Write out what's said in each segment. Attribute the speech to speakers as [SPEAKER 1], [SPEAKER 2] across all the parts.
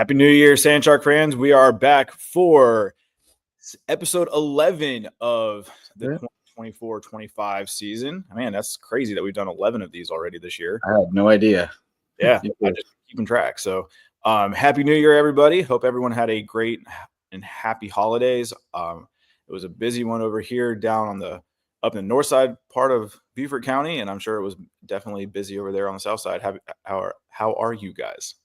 [SPEAKER 1] Happy New Year, Sand Shark fans. We are back for episode 11 of the 2024-25 season. Man, that's crazy that we've done 11 of these already this year.
[SPEAKER 2] I had no idea.
[SPEAKER 1] Yeah, I just keeping track. So Happy New Year, everybody. Hope everyone had a great and happy holidays. It was a busy one over here up in the north side part of Beaufort County, and I'm sure it was definitely busy over there on the south side. How are you guys?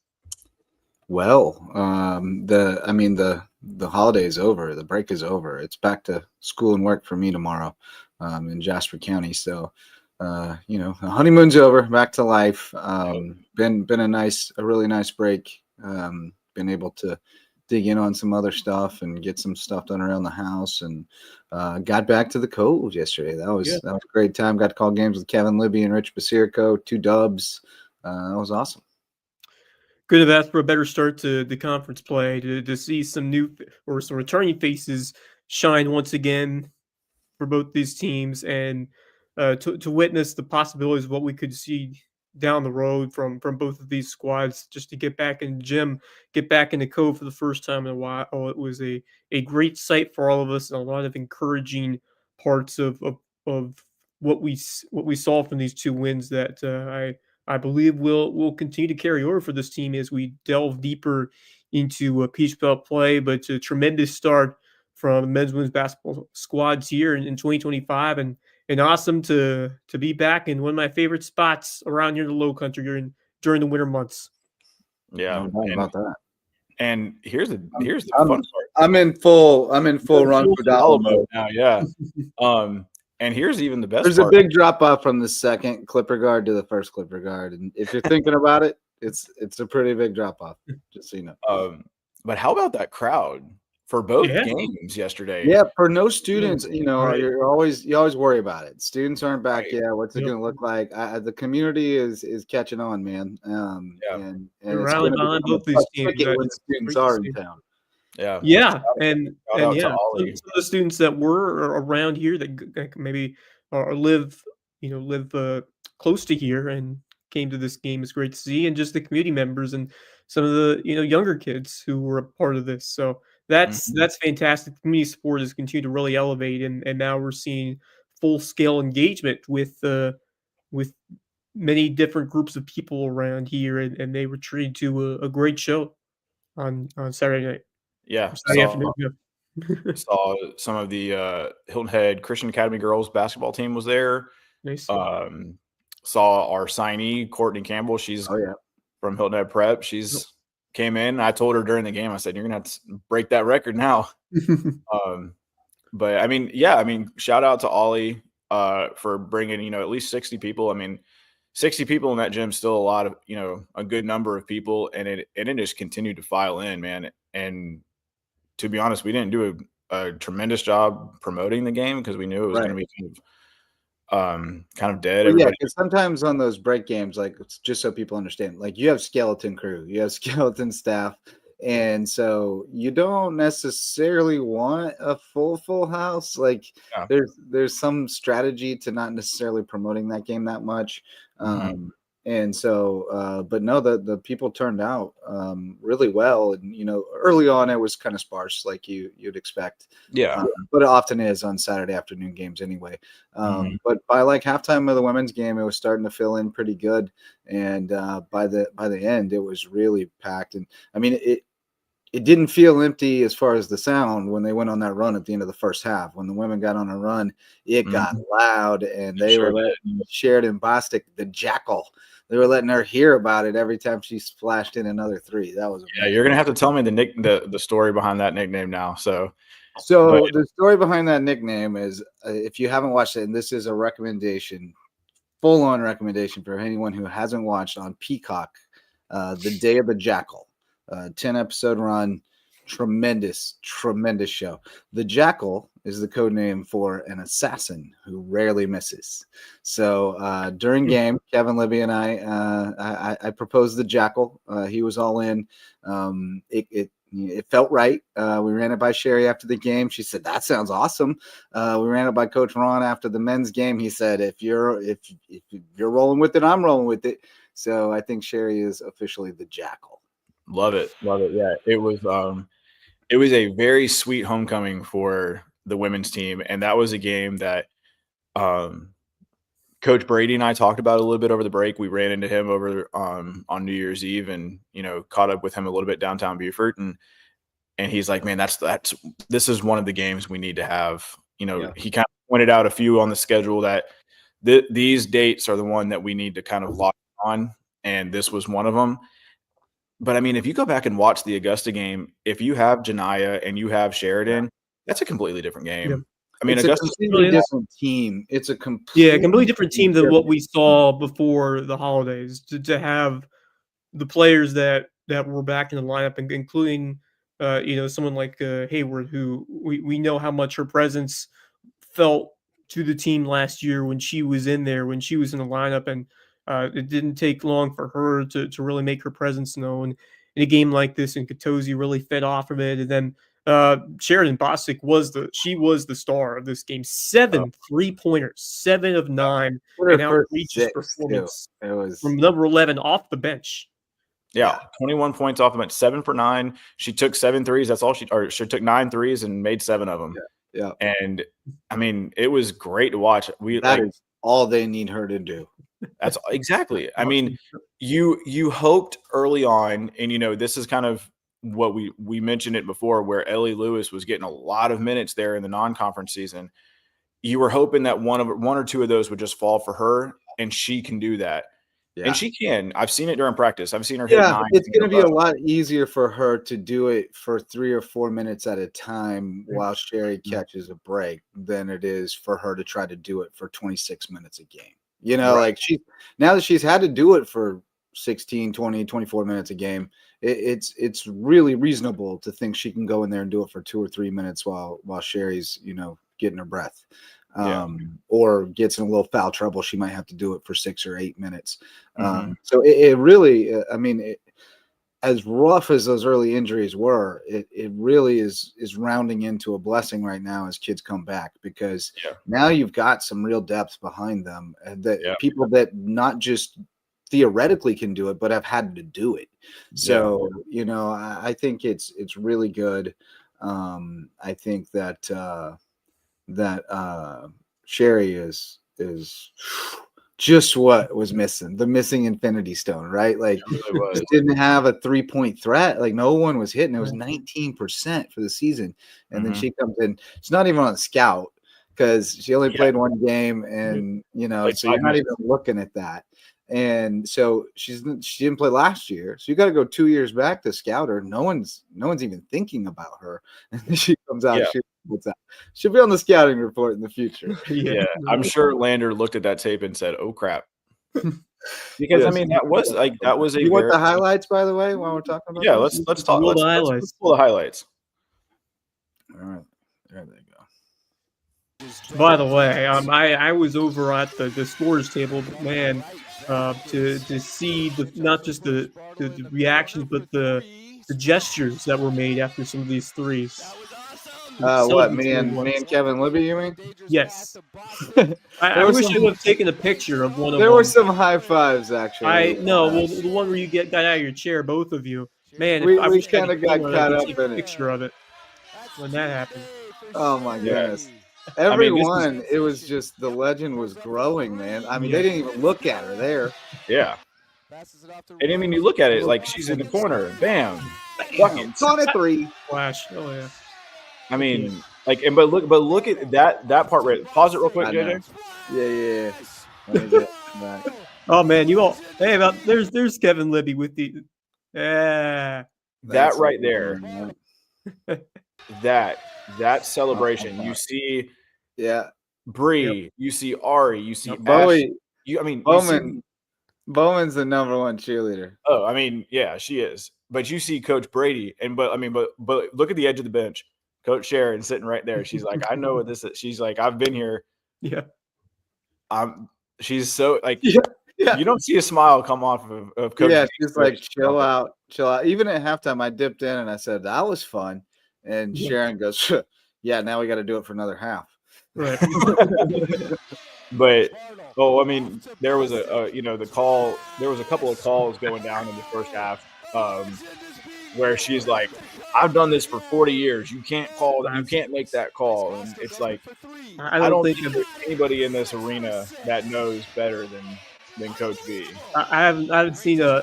[SPEAKER 2] Well, the holiday is over. The break is over. It's back to school and work for me tomorrow in Jasper County. So, the honeymoon's over. Back to life. Been a really nice break. Been able to dig in on some other stuff and get some stuff done around the house, and got back to the Cove yesterday. That was a great time. Got to call games with Kevin Libby and Rich Basirico, 2 dubs. That was awesome.
[SPEAKER 3] Couldn't have asked for a better start to the conference play, to see some new or some returning faces shine once again for both these teams, and to witness the possibilities of what we could see down the road from both of these squads. Just to get back in the gym, get back in the Cove for the first time in a while. It was a great sight for all of us, and a lot of encouraging parts of what we saw from these 2 wins that I believe will continue to carry over for this team as we delve deeper into Peach Belt play. But a tremendous start from the men's and women's basketball squads here in 2025, and awesome to be back in one of my favorite spots around here in the Low Country during the winter months.
[SPEAKER 1] Yeah,
[SPEAKER 2] about that.
[SPEAKER 1] And here's the fun part.
[SPEAKER 2] I'm in full run for dollar mode
[SPEAKER 1] now. Yeah. And here's even the best
[SPEAKER 2] There's
[SPEAKER 1] part.
[SPEAKER 2] a big drop off from the second clipper guard to the first clipper guard. And if you're thinking about it, it's a pretty big drop off, just so you know.
[SPEAKER 1] But how about that crowd for both games yesterday?
[SPEAKER 2] Yeah, for no students, you always worry about it. Students aren't back yet. What's it going to look like? The community is catching on, man. And
[SPEAKER 3] rallying behind both these teams
[SPEAKER 2] when students are in town.
[SPEAKER 3] Yeah, and some of the students that were around here that maybe live close to here and came to this game is great to see, and just the community members and some of the younger kids who were a part of this. So that's fantastic. Community support has continued to really elevate, and now we're seeing full scale engagement with many different groups of people around here, and they were treated to a great show on Saturday night.
[SPEAKER 1] Yeah, saw some of the Hilton Head Christian Academy girls basketball team was there.
[SPEAKER 3] Nice.
[SPEAKER 1] Saw our signee Courtney Campbell. She's from Hilton Head Prep. She's came in. I told her during the game, I said, "You're gonna have to break that record now." But I mean, shout out to Ollie for bringing at least 60 people. I mean, 60 people in that gym is still a lot of a good number of people, and it just continued to file in, man. And to be honest, we didn't do a tremendous job promoting the game because we knew it was going to be kind of dead.
[SPEAKER 2] Well, because sometimes on those break games, like, just so people understand, like, you have skeleton crew, you have skeleton staff, and so you don't necessarily want a full house. Like, there's some strategy to not necessarily promoting that game that much. And so, but no, the people turned out really well. And, early on it was kind of sparse, like you'd expect.
[SPEAKER 1] Yeah.
[SPEAKER 2] But it often is on Saturday afternoon games anyway. But by like halftime of the women's game, it was starting to fill in pretty good. And by the end, it was really packed. And I mean, it didn't feel empty as far as the sound when they went on that run at the end of the first half. When the women got on a run, it got loud, and they were letting Sheridan Bostic, the Jackal. They were letting her hear about it every time she splashed in another 3. That was
[SPEAKER 1] amazing. You're gonna have to tell me the story behind that nickname now. So
[SPEAKER 2] the story behind that nickname is, if you haven't watched it, and this is a recommendation, full-on recommendation for anyone who hasn't watched on Peacock, The Day of the Jackal. 10-episode run, tremendous show. The Jackal is the code name for an assassin who rarely misses. So during game, Kevin Libby and I proposed the Jackal. He was all in. It felt right. We ran it by Sherry after the game. She said, "That sounds awesome." We ran it by Coach Ron after the men's game. He said, if you're rolling with it, I'm rolling with it. So I think Sherry is officially the Jackal.
[SPEAKER 1] Love it. Love it. Yeah. It was a very sweet homecoming for the women's team. And that was a game that um Coach Brady and I talked about a little bit over the break. We ran into him over on New Year's Eve and, caught up with him a little bit downtown Beaufort. And he's like, man, this is one of the games we need to have.
[SPEAKER 2] Yeah.
[SPEAKER 1] He kind of pointed out a few on the schedule that these dates are the one that we need to kind of lock on. And this was one of them. But I mean, if you go back and watch the Augusta game, if you have Janiyah and you have Sheridan, that's a a completely different
[SPEAKER 3] Yeah.
[SPEAKER 1] game. I mean,
[SPEAKER 2] It's a
[SPEAKER 1] Augusta's
[SPEAKER 2] completely different team. It's a
[SPEAKER 3] Completely different team than what we saw before the holidays. To have the players that were back in the lineup, including someone like Hayward, who we know how much her presence felt to the team last year when she was in there, when she was in the lineup, and it didn't take long for her to really make her presence known in a game like this. And Katosi really fed off of it, and then Sheridan Bostic was the star of this game. 7 3-pointers, 7 of 9, an outrageous performance
[SPEAKER 2] It was
[SPEAKER 3] from number 11 off the bench.
[SPEAKER 1] Yeah, 21 points off the bench, 7 for 9. She took 7 threes. That's all she took 9 threes and made 7 of them.
[SPEAKER 2] Yeah.
[SPEAKER 1] And I mean, it was great to watch.
[SPEAKER 2] That is all they need her to do.
[SPEAKER 1] That's exactly. I mean, you hoped early on, and this is kind of what we mentioned it before, where Ellie Lewis was getting a lot of minutes there in the non-conference season. You were hoping that one or two of those would just fall for her, and she can do that.
[SPEAKER 2] Yeah.
[SPEAKER 1] And she can. I've seen it during practice. I've seen her hit 9.
[SPEAKER 2] It's going to be a lot easier for her to do it for 3 or 4 minutes at a time while Sherry catches a break than it is for her to try to do it for 26 minutes a game. Like now that she's had to do it for 16, 20, 24 minutes a game, it's really reasonable to think she can go in there and do it for 2 or 3 minutes while Sherry's, getting her breath. Or gets in a little foul trouble, she might have to do it for 6 or 8 minutes. So it really, I mean, as rough as those early injuries were, it really is rounding into a blessing right now as kids come back, because now you've got some real depth behind them, that people that not just theoretically can do it, but have had to do it. So, I think it's really good. I think that Sherry is just what was missing, the missing infinity stone, right? Like,
[SPEAKER 1] really
[SPEAKER 2] just didn't have a 3-point threat. Like, no one was hitting. It was 19% for the season. And then she comes in. It's not even on scout because she only played one game, and so you're not even looking at that. And so she didn't play last year. So you got to go 2 years back to scout her. No one's even thinking about her. And then she comes out. She'll be on the scouting report in the future.
[SPEAKER 1] I'm sure Lander looked at that tape and said, "Oh crap," because I mean that was a.
[SPEAKER 2] You want the highlights, by the way, while we're talking about?
[SPEAKER 1] Yeah, let's talk. Let's pull the highlights.
[SPEAKER 2] All right, there they go.
[SPEAKER 3] By the way, I was over at the scores table, but man, to see not just the reactions, but the gestures that were made after some of these threes.
[SPEAKER 2] What, me and Kevin Libby, you mean?
[SPEAKER 3] Yes. I wish I would have taken a picture of one of them.
[SPEAKER 2] There were some high fives, actually.
[SPEAKER 3] Well, the one where you got out of your chair, both of you. Man,
[SPEAKER 2] we
[SPEAKER 3] wish
[SPEAKER 2] kind of got caught up in
[SPEAKER 3] a picture of it when that happened.
[SPEAKER 2] Oh, my goodness. Everyone, it was just, the legend was growing, man. I mean, they didn't even look at her there.
[SPEAKER 1] Yeah. And I mean, you look at it like she's in the corner. Bam.
[SPEAKER 2] It's on a 3.
[SPEAKER 3] Flash. Oh, yeah.
[SPEAKER 1] I mean, but look at that part right. Pause it real quick, JJ.
[SPEAKER 2] Yeah. Let me get back.
[SPEAKER 3] Oh man, you all. Hey, there's Kevin Libby with the.
[SPEAKER 1] That right there. that celebration. You see.
[SPEAKER 2] Yeah.
[SPEAKER 1] Bree. You see Ari. You see
[SPEAKER 2] Bowie.
[SPEAKER 1] Bowman.
[SPEAKER 2] Bowman's the number 1 cheerleader.
[SPEAKER 1] Oh, I mean, yeah, she is. But you see Coach Brady, but look at the edge of the bench. Coach Sharon sitting right there. She's like, I know what this is. She's like, I've been here.
[SPEAKER 3] Yeah.
[SPEAKER 1] She's so like, you don't see a smile come off of Coach.
[SPEAKER 2] Yeah, she's like, chill out. Even at halftime, I dipped in and I said, that was fun. And Sharon goes, yeah, now we got to do it for another half.
[SPEAKER 3] Right.
[SPEAKER 1] But, I mean, there was the call. There was a couple of calls going down in the first half. where she's like, "I've done this for 40 years. You can't call that. You can't make that call." And it's like,
[SPEAKER 3] I
[SPEAKER 1] I
[SPEAKER 3] don't
[SPEAKER 1] don't
[SPEAKER 3] think
[SPEAKER 1] think there's anybody in this arena that knows better than Coach B.
[SPEAKER 3] I haven't seen an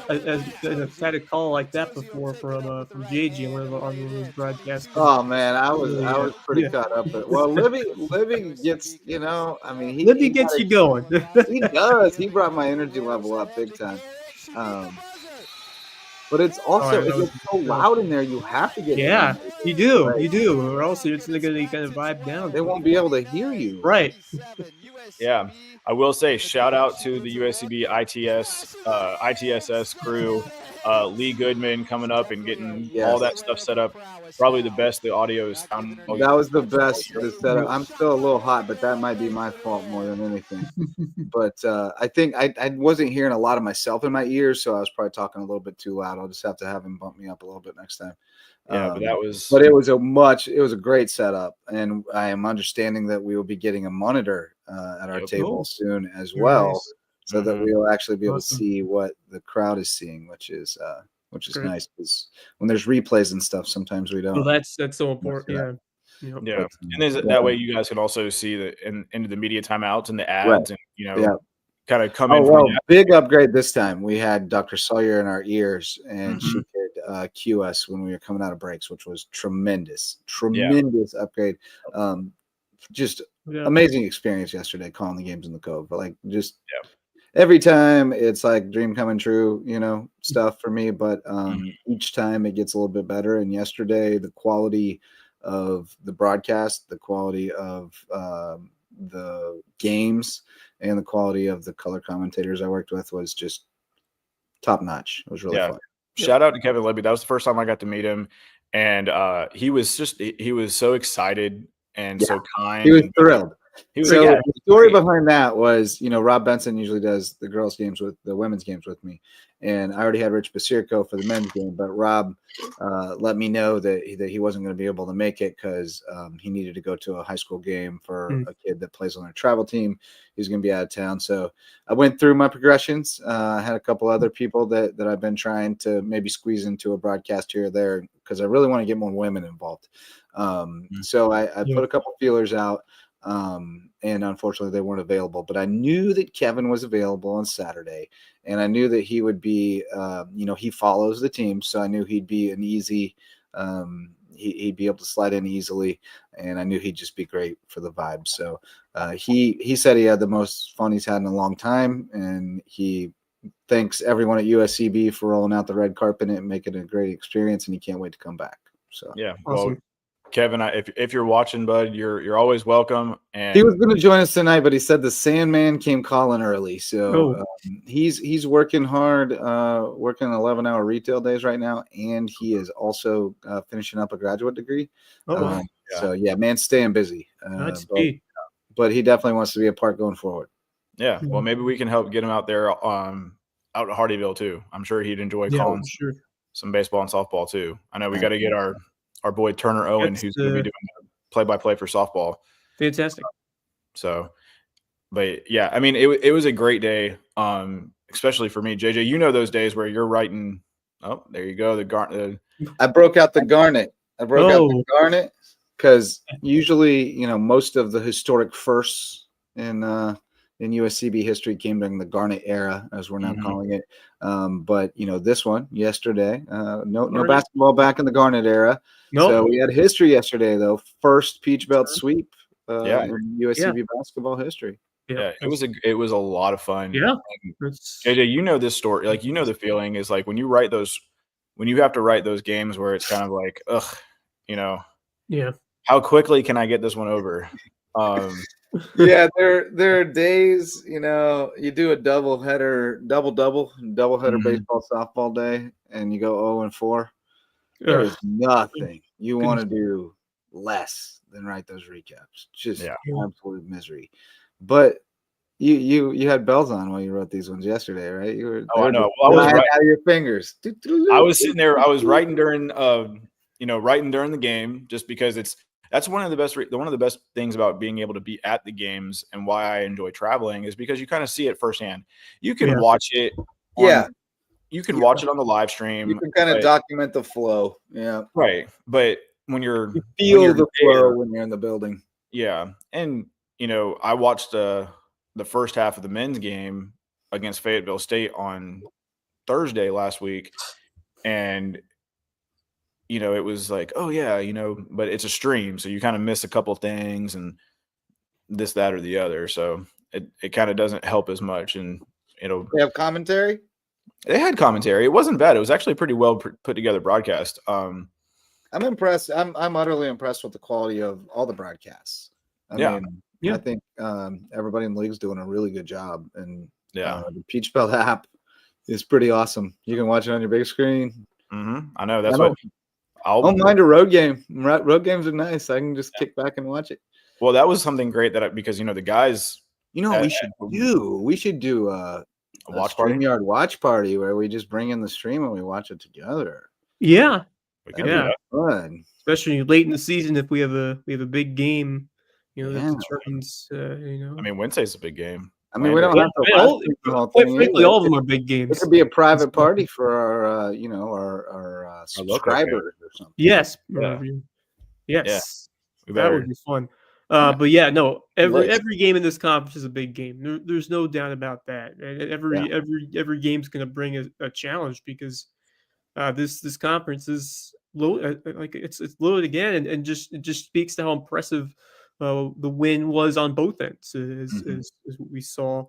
[SPEAKER 3] emphatic call like that before from JJ on one of those broadcasts.
[SPEAKER 2] Oh man, I
[SPEAKER 3] Really,
[SPEAKER 2] was pretty
[SPEAKER 3] yeah.
[SPEAKER 2] caught up. Well, Libby gets, I mean,
[SPEAKER 3] Libby gets you going.
[SPEAKER 2] he does. He brought my energy level up big time. But it's also
[SPEAKER 3] Sorry,
[SPEAKER 2] it
[SPEAKER 3] that was
[SPEAKER 2] gets so loud in there. You have to get
[SPEAKER 3] yeah,
[SPEAKER 2] animated.
[SPEAKER 3] you do, or else it's gonna kind of vibe down.
[SPEAKER 2] They won't be able to hear you.
[SPEAKER 3] Right.
[SPEAKER 1] Yeah, I will say shout out to the USCB ITSS crew, Lee Goodman coming up and getting all that stuff set up. Probably the best the audio is sounding.
[SPEAKER 2] That was the best. The setup. I'm still a little hot, but that might be my fault more than anything. But I think I wasn't hearing a lot of myself in my ears, so I was probably talking a little bit too loud. I'll just have to have him bump me up a little bit next time.
[SPEAKER 1] Yeah, but that was.
[SPEAKER 2] But it was a great setup, and I am understanding that we will be getting a monitor at our table soon as well,
[SPEAKER 3] nice.
[SPEAKER 2] so that we will actually be able to see what the crowd is seeing, which is great. Nice, because when there's replays and stuff, sometimes we don't.
[SPEAKER 3] Well, that's so important. Yeah.
[SPEAKER 1] Yeah, and that way you guys can also see into the media timeouts and the ads, and kind of come in.
[SPEAKER 2] Well, big upgrade this time. We had Dr. Sawyer in our ears, and she could cue us when we were coming out of breaks, which was tremendous upgrade. Just amazing experience yesterday calling the games in the Cove. But every time it's like dream coming true, stuff for me. But each time it gets a little bit better. And yesterday, the quality of the broadcast, the quality of the games, and the quality of the color commentators I worked with was just top notch. It was really fun.
[SPEAKER 1] Shout out to Kevin Libby. That was the first time I got to meet him, and he was so excited and so kind.
[SPEAKER 2] He was thrilled.
[SPEAKER 1] The
[SPEAKER 2] story behind that was, Rob Benson usually does the girls' games with the women's games with me, and I already had Rich Basirko for the men's game, but Rob let me know that he wasn't going to be able to make it because he needed to go to a high school game for a kid that plays on our travel team. He's going to be out of town, so I went through my progressions. I had a couple other people that I've been trying to maybe squeeze into a broadcast here or there because I really want to get more women involved. So I put a couple feelers out. And unfortunately they weren't available, but I knew that Kevin was available on Saturday, and I knew that he would be, he follows the team. So I knew he'd be an easy, he'd be able to slide in easily, and I knew he'd just be great for the vibe. So, he said he had the most fun he's had in a long time, and he thanks everyone at USCB for rolling out the red carpet and making it a great experience, and he can't wait to come back. So
[SPEAKER 1] yeah,
[SPEAKER 3] awesome.
[SPEAKER 1] Well, Kevin, if you're watching, bud, you're always welcome. And
[SPEAKER 2] he was going to join us tonight, but he said the Sandman came calling early, so he's working hard, working 11-hour retail days right now, and he is also finishing up a graduate degree. So man's staying busy. But he definitely wants to be a part going forward.
[SPEAKER 1] Yeah, well, maybe we can help get him out there, out at Hardyville too. I'm sure he'd enjoy calling some baseball and softball too. I know we got to get our boy Turner Owen, who's going to be doing the play-by-play for softball.
[SPEAKER 3] Fantastic.
[SPEAKER 1] So, but yeah, I mean, it was a great day, especially for me. JJ, you know those days where you're writing. Oh, there you go.
[SPEAKER 2] I broke out the Garnet. Because usually, most of the historic firsts in USCB history came during the Garnet era, as we're now calling it. But this one yesterday, no basketball back in the Garnet era. So we had history yesterday, though. First Peach Belt sweep in USCB basketball history.
[SPEAKER 1] Yeah, it was a lot of fun.
[SPEAKER 3] Yeah,
[SPEAKER 1] JJ, you know this story. Like, the feeling is like when you have to write those games where it's kind of like,
[SPEAKER 3] Yeah.
[SPEAKER 1] How quickly can I get this one over?
[SPEAKER 2] There are days, you do a double header baseball softball day, and you go 0-4. There's nothing you want to do less than write those recaps. Just absolute misery. But you had bells on while you wrote these ones yesterday, right?
[SPEAKER 1] I know. Well, I was
[SPEAKER 2] out of your fingers.
[SPEAKER 1] I was sitting there. I was writing during the game, just because that's one of the best things about being able to be at the games, and why I enjoy traveling is because you kind of see it firsthand. You can watch it you can watch it on the live stream.
[SPEAKER 2] You can kind of document the flow. Yeah.
[SPEAKER 1] Right. But when you're
[SPEAKER 2] you feel
[SPEAKER 1] when you're
[SPEAKER 2] the flow when you're in the building.
[SPEAKER 1] Yeah. And I watched the first half of the men's game against Fayetteville State on Thursday last week, and it was like, oh yeah, but it's a stream, so you kind of miss a couple things and this, that, or the other. So it kind of doesn't help as much. And
[SPEAKER 2] they have commentary.
[SPEAKER 1] They had commentary. It wasn't bad. It was actually a pretty well put together broadcast.
[SPEAKER 2] I'm impressed. I'm utterly impressed with the quality of all the broadcasts. I mean, I think everybody in the league is doing a really good job. And the Peach Belt app is pretty awesome. You can watch it on your big screen.
[SPEAKER 1] I know. That's what
[SPEAKER 2] I don't mind a road game. Road games are nice. I can just kick back and watch it.
[SPEAKER 1] Well, that was something great because the guys.
[SPEAKER 2] What we should do? We should do a
[SPEAKER 1] watch party,
[SPEAKER 2] StreamYard watch party where we just bring in the stream and we watch it together.
[SPEAKER 3] Yeah,
[SPEAKER 1] we can do that.
[SPEAKER 2] Fun.
[SPEAKER 3] Especially late in the season if we have a big game. That determines.
[SPEAKER 1] I mean, Wednesday's a big game.
[SPEAKER 2] I mean, we don't have to.
[SPEAKER 3] Quite frankly, all of them are big games.
[SPEAKER 2] It could be a private party for our, our subscribers or something.
[SPEAKER 3] Yes.
[SPEAKER 1] Yeah.
[SPEAKER 3] Yes. Yeah. That would be fun. But yeah, no. Every game in this conference is a big game. There's no doubt about that. And every game's going to bring a challenge because this conference is loaded. It's loaded again, and it just speaks to how impressive the win was on both ends, is what we saw,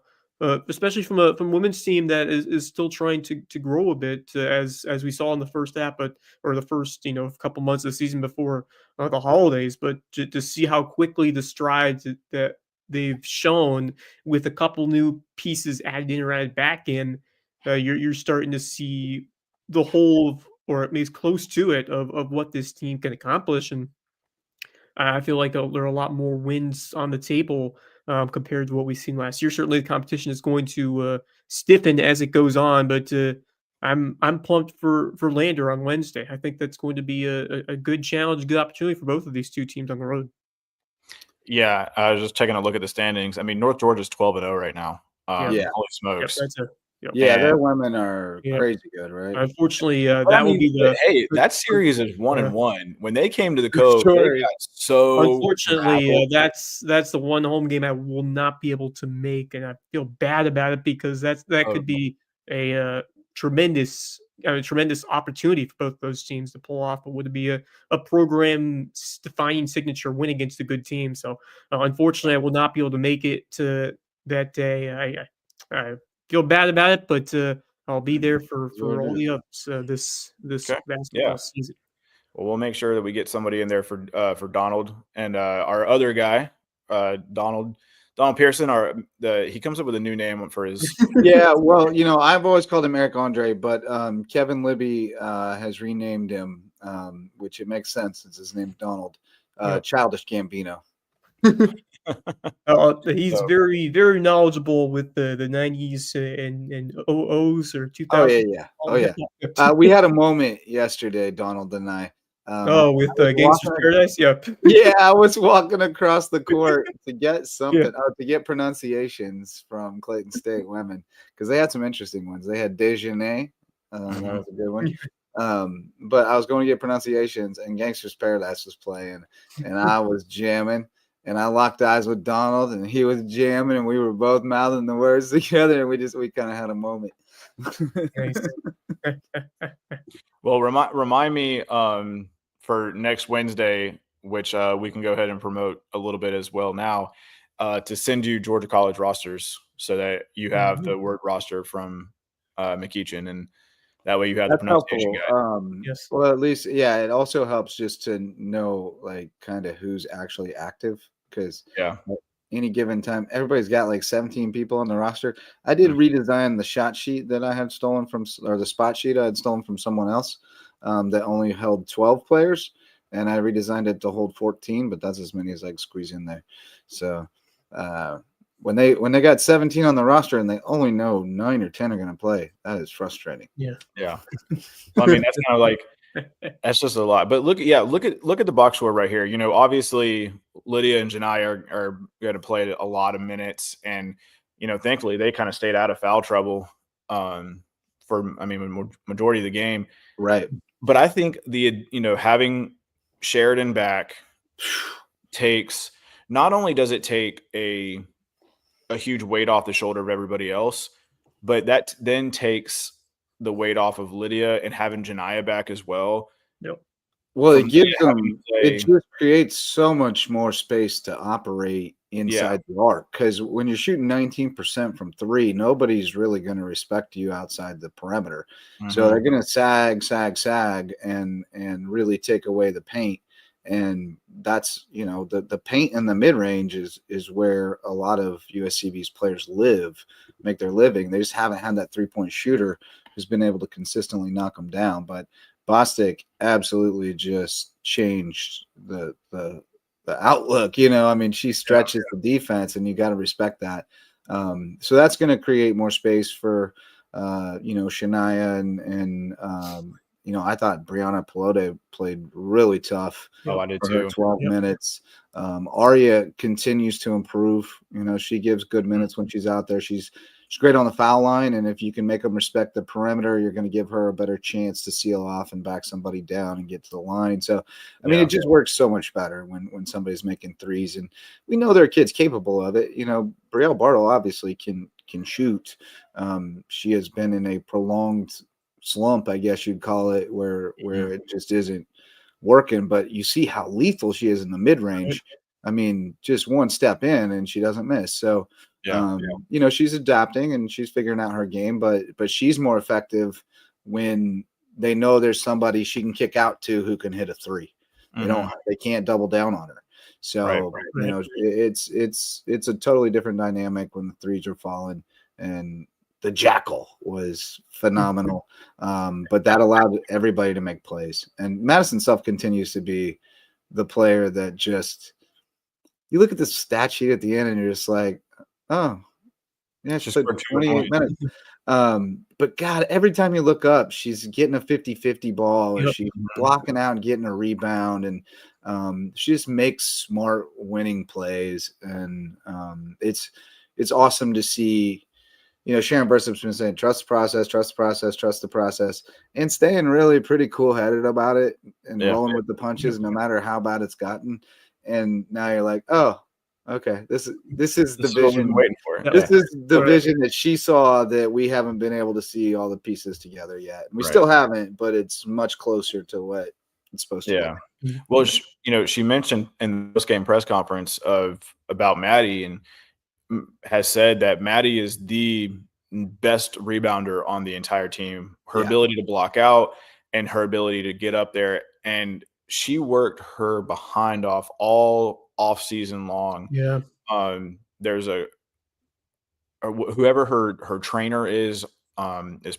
[SPEAKER 3] especially from a women's team that is still trying to grow a bit, as we saw in the first half, or the first couple months of the season before the holidays. But to see how quickly the strides that they've shown with a couple new pieces added in or added back in, you're starting to see the whole, or at least close to it, of what this team can accomplish. And I feel like there are a lot more wins on the table compared to what we've seen last year. Certainly, the competition is going to stiffen as it goes on, but I'm pumped for Lander on Wednesday. I think that's going to be a good challenge, good opportunity for both of these two teams on the road.
[SPEAKER 1] Yeah, I was just taking a look at the standings. I mean, North Georgia's 12-0 right now. Holy smokes!
[SPEAKER 2] Their women are crazy good, right?
[SPEAKER 3] Unfortunately, will be the.
[SPEAKER 1] Hey, that series is 1-1. When they came to the Cove, they got so.
[SPEAKER 3] Unfortunately, that's the one home game I will not be able to make, and I feel bad about it because that could be a tremendous opportunity for both those teams to pull off. But would it be a program-defining signature win against a good team? So, unfortunately, I will not be able to make it to that day. I feel bad about it, but I'll be there for all the ups this basketball season.
[SPEAKER 1] Well, we'll make sure that we get somebody in there for Donald and our other guy, Donald Pearson. He comes up with a new name for his.
[SPEAKER 2] Yeah, well, I've always called him Eric Andre, but Kevin Libby has renamed him, which it makes sense since his name's Donald. Childish Gambino.
[SPEAKER 3] He's very, very knowledgeable with the 90s and 00s or 2000s.
[SPEAKER 2] Oh yeah. We had a moment yesterday, Donald and I.
[SPEAKER 3] With Gangster's Paradise? Yep.
[SPEAKER 2] Yeah, I was walking across the court to get something, to get pronunciations from Clayton State women, because they had some interesting ones. They had Déjeuner. That was a good one. But I was going to get pronunciations, and Gangster's Paradise was playing, and I was jamming. And I locked eyes with Donald, and he was jamming, and we were both mouthing the words together, and we kind of had a moment.
[SPEAKER 1] Well, remind me for next Wednesday, which we can go ahead and promote a little bit as well now, to send you Georgia College rosters so that you have the word roster from McEachin, and that way you have the pronunciation guide.
[SPEAKER 2] Yes. Well, at least, it also helps just to know kind of who's actually active, because any given time, everybody's got 17 people on the roster. I did redesign the shot sheet that I had stolen or the spot sheet I had stolen from someone else that only held 12 players, and I redesigned it to hold 14, but that's as many as I can squeeze in there. So when they got 17 on the roster and they only know 9 or 10 are going to play, that is frustrating.
[SPEAKER 1] Yeah. Well, I mean, that's kind of that's just a lot. But look at the box score right here. Obviously Lydia and Janai are going to play a lot of minutes, and thankfully they kind of stayed out of foul trouble for majority of the game.
[SPEAKER 2] Right.
[SPEAKER 1] But I think having Sheridan back takes not only does it take a huge weight off the shoulder of everybody else, but that then takes the weight off of Lydia and having Janiyah back as well.
[SPEAKER 3] Yep.
[SPEAKER 2] Well, it gives
[SPEAKER 1] Lydia having
[SPEAKER 2] them,
[SPEAKER 1] to play-
[SPEAKER 2] it just creates so much more space to operate inside the arc. Because when you're shooting 19% from three, nobody's really going to respect you outside the perimeter. So they're going to sag, and really take away the paint. And that's, the paint in the mid range is where a lot of USCB's players make their living. They just haven't had that 3-point shooter who's been able to consistently knock them down. But Bostic absolutely just changed the outlook. She stretches the defense, and you got to respect that. So that's going to create more space for Shania and I thought Brianna Pelote played really tough.
[SPEAKER 1] Oh, I did
[SPEAKER 2] for her
[SPEAKER 1] too.
[SPEAKER 2] 12 minutes. Arya continues to improve. She gives good minutes when she's out there. She's great on the foul line, and if you can make them respect the perimeter, you're going to give her a better chance to seal off and back somebody down and get to the line. So, it just works so much better when somebody's making threes, and we know there are kids capable of it. Brielle Bartle obviously can shoot. She has been in a prolonged slump, I guess you'd call it, where it just isn't working, but you see how lethal she is in the mid-range. Just one step in and she doesn't miss. So she's adapting and she's figuring out her game, but she's more effective when they know there's somebody she can kick out to who can hit a three. They can't double down on her. So it's a totally different dynamic when the threes are falling, and the Jackal was phenomenal. But that allowed everybody to make plays. And Madison Self continues to be the player that just – you look at the stat sheet at the end and you're just like, oh, yeah, she played 28 minutes. But, God, every time you look up, she's getting a 50-50 ball, or she's blocking out and getting a rebound. And she just makes smart winning plays. And it's awesome to see – Sharon Bursup's been saying, trust the process, and staying really pretty cool-headed about it and rolling with the punches no matter how bad it's gotten. And now you're like, oh, okay, this is the vision.
[SPEAKER 1] Waiting for it.
[SPEAKER 2] This is the vision that she saw that we haven't been able to see all the pieces together yet. We still haven't, but it's much closer to what it's supposed to be.
[SPEAKER 1] Well, she mentioned in the post-game press conference about Maddie, and has said that Maddie is the best rebounder on the entire team. Her ability to block out and her ability to get up there, and she worked her behind off all off season long.
[SPEAKER 3] Yeah.
[SPEAKER 1] There's whoever her trainer is